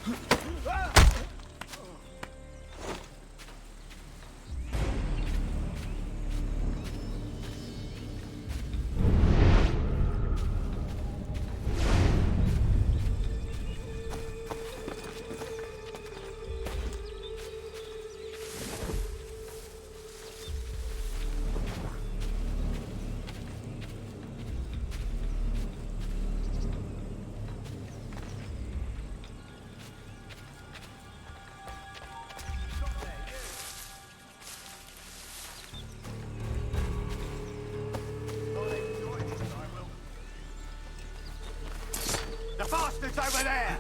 The bastard's over there!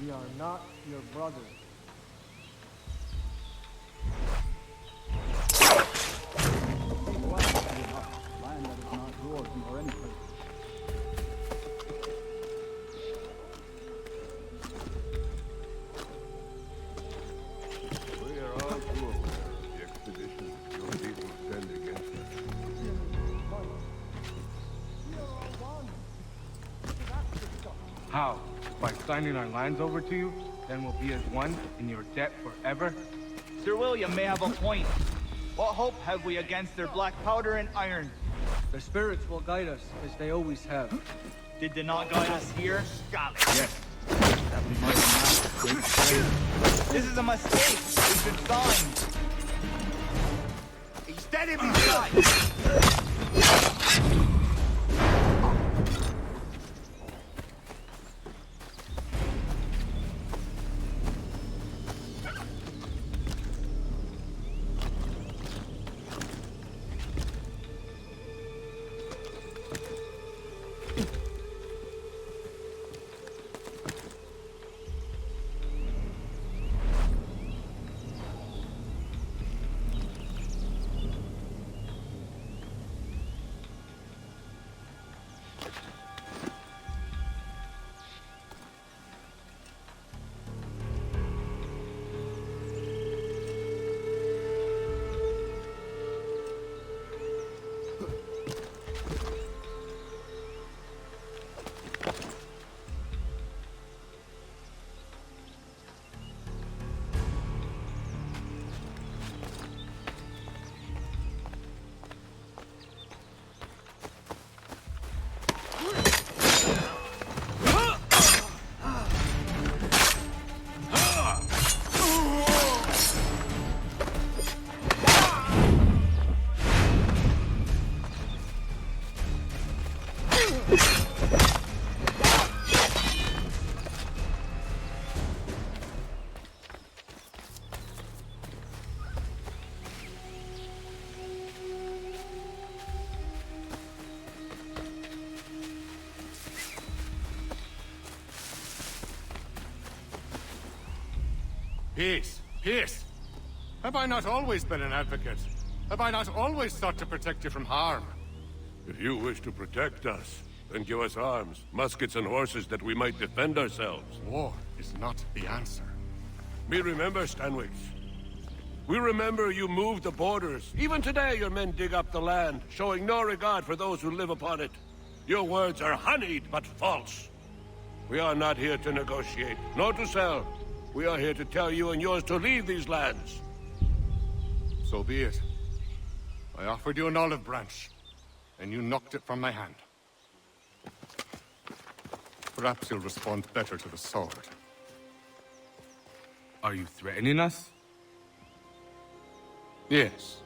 We are not your brothers. Land that is not yours nor any place. We are all too aware of the expedition your people send against us. How? By signing our lands over to you? Then we'll be as one in your debt forever? Sir William may have a point. What hope have we against their black powder and iron? The spirits will guide us, as they always have. Did they not guide us here? Yes. That we might not great strength. This is a mistake. We should sign. He's dead in his life! Peace, peace. Have I not always been an advocate? Have I not always sought to protect you from harm? If you wish to protect us, then give us arms, muskets and horses that we might defend ourselves. War is not the answer. We remember, Stanwix. We remember you moved the borders. Even today your men dig up the land, showing no regard for those who live upon it. Your words are honeyed, but false. We are not here to negotiate, nor to sell. We are here to tell you and yours to leave these lands. So be it. I offered you an olive branch, and you knocked it from my hand. Perhaps you'll respond better to the sword. Are you threatening us? Yes.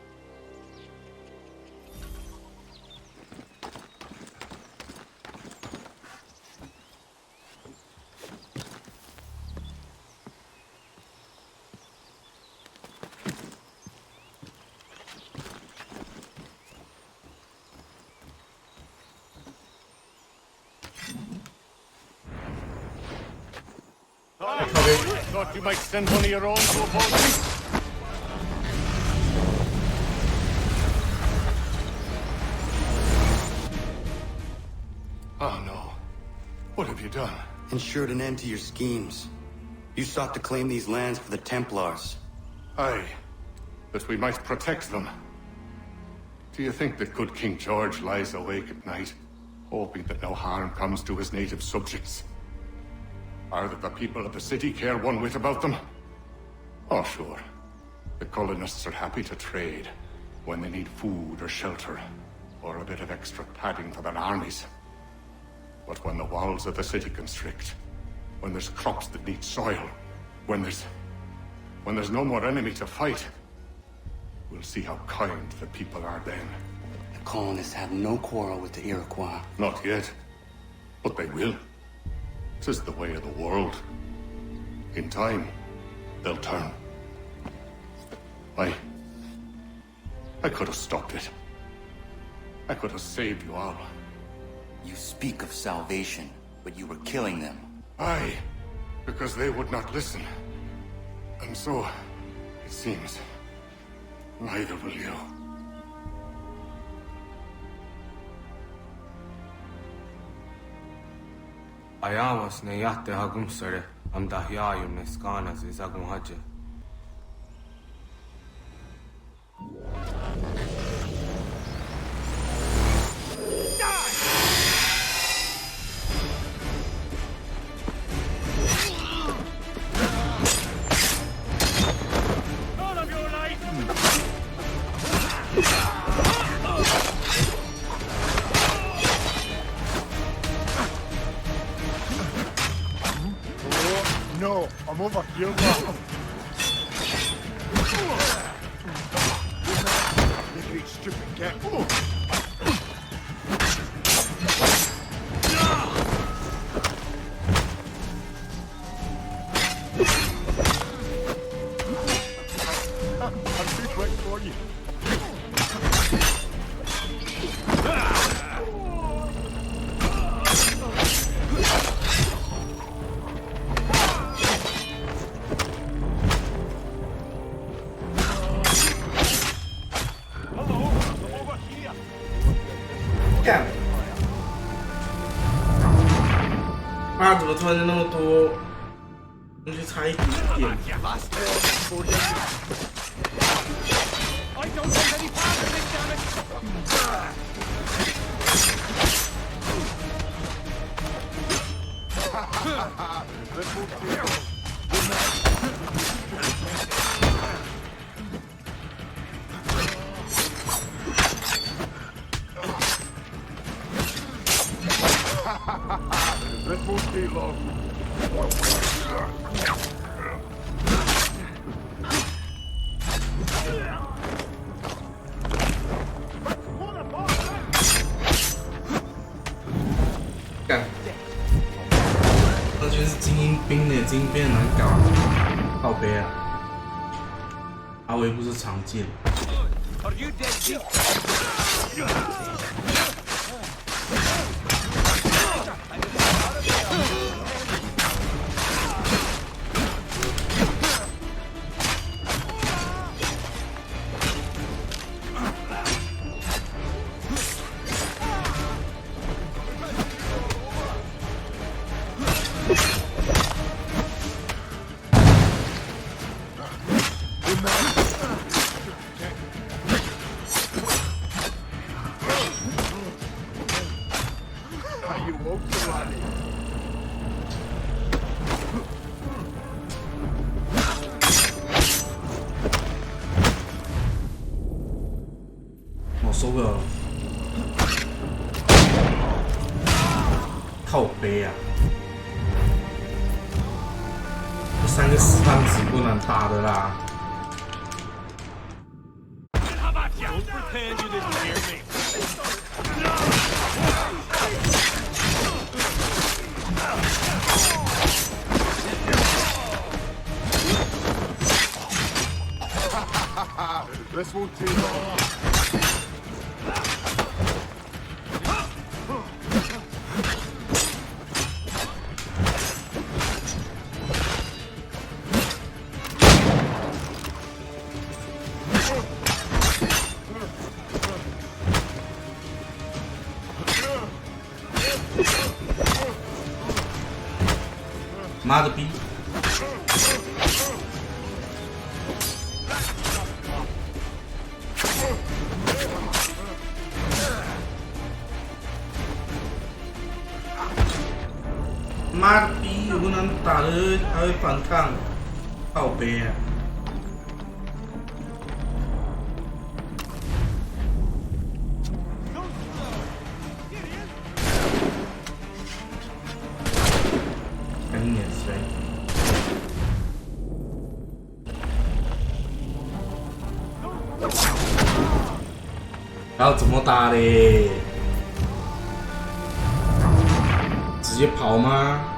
Thought you might send one of your own to oppose me? Oh no. What have you done? Ensured an end to your schemes. You sought to claim these lands for the Templars. Aye, that we might protect them. Do you think that good King George lies awake at night, hoping that no harm comes to his native subjects? Or that the people of the city care one whit about them? Oh, sure. The colonists are happy to trade when they need food or shelter, or a bit of extra padding for their armies. But when the walls of the city constrict, when there's crops that need soil, when there's no more enemy to fight, we'll see how kind the people are then. The colonists have no quarrel with the Iroquois. Not yet, but they will. 'Tis the way of the world. In time, they'll turn. I could have stopped it. I could have saved you all. You speak of salvation, but you were killing them. Aye, because they would not listen. And so, it seems, neither will you. Ayawas ne yatte hagum sare am dahyayu ne skana zizagum haje. No, I'm over here now. You big stupid cat. I'm too quick for you.干！啊，怎么突然间那么多？我去猜一点。This won't be long. 干！那就是精英兵的，精英兵很难搞，靠背啊！阿威不是常见。我受不了了，靠背啊！这三个死胖子不能打的啦！ Don't pretend you didn't hear me. This won't take long.妈的逼！妈逼，我不能打了还会反抗，靠背啊！赶紧塞！然后怎么打嘞？直接跑吗？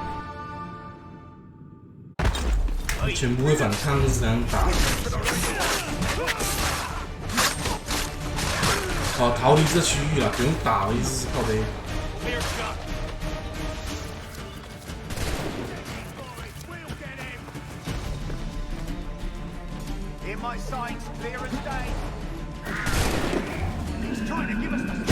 全部会反抗，就是这样打。哦，逃离这区域了，不用打了，意思是靠背。In my sights, clear as day. He's trying to give us the...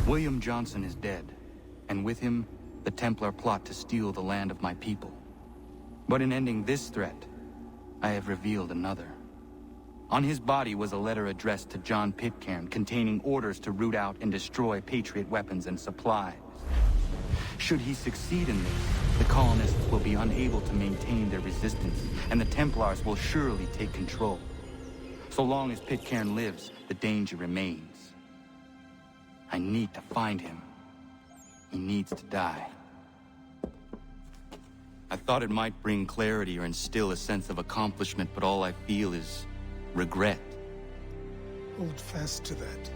William Johnson is dead, and with him, the Templar plot to steal the land of my people. But in ending this threat, I have revealed another. On his body was a letter addressed to John Pitcairn containing orders to root out and destroy Patriot weapons and supplies. Should he succeed in this, the colonists will be unable to maintain their resistance, and the Templars will surely take control. So long as Pitcairn lives, the danger remains. I need to find him. He needs to die. I thought it might bring clarity or instill a sense of accomplishment, but all I feel is regret. Hold fast to that.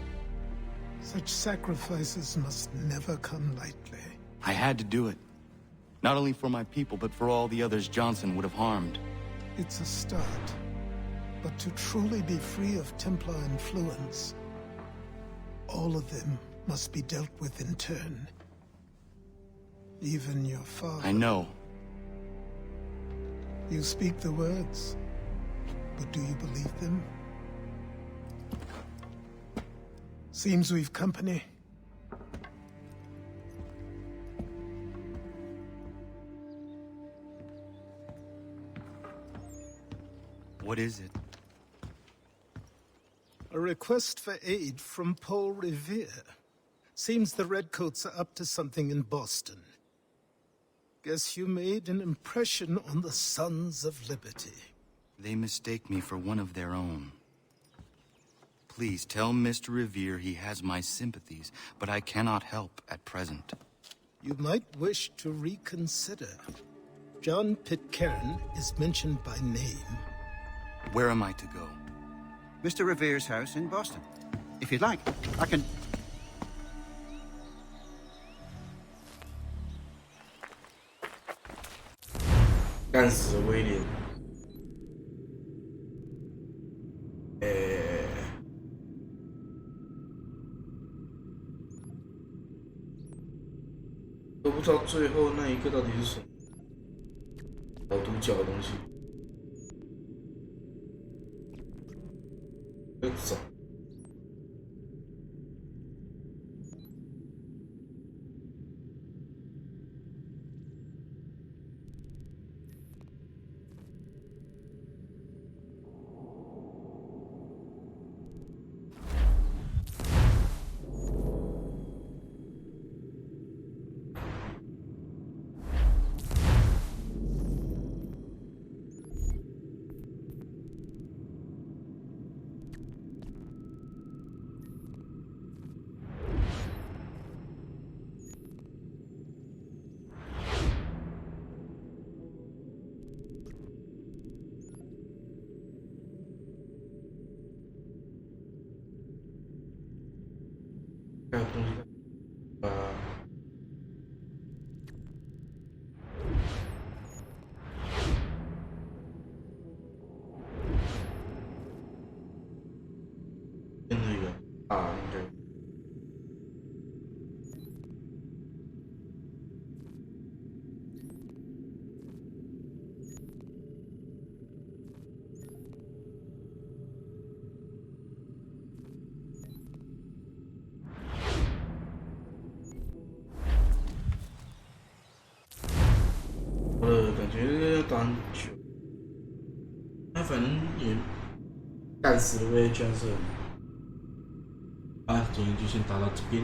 Such sacrifices must never come lightly. I had to do it. Not only for my people, but for all the others Johnson would have harmed. It's a start. But to truly be free of Templar influence, all of them must be dealt with in turn. Even your father. I know. You speak the words, but do you believe them? Seems we've company. What is it? A request for aid from Paul Revere. Seems the Redcoats are up to something in Boston. Guess you made an impression on the Sons of Liberty. They mistake me for one of their own. Please tell Mr. Revere he has my sympathies, but I cannot help at present. You might wish to reconsider. John Pitcairn is mentioned by name. Where am I to go? Mr. Revere's house in Boston. If you'd like, I can...干死威廉。都不知道最后那一个到底是什么，老独角的东西。要走。短久。那反正也干死了位角色。啊，今天就先打到这边。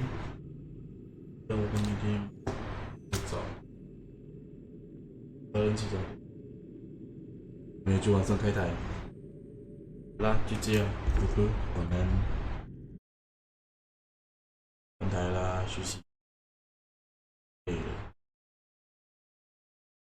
那我们明天走，人几张？没有就晚上开台。好啦，就这样，拜拜，晚安。关台啦，休息。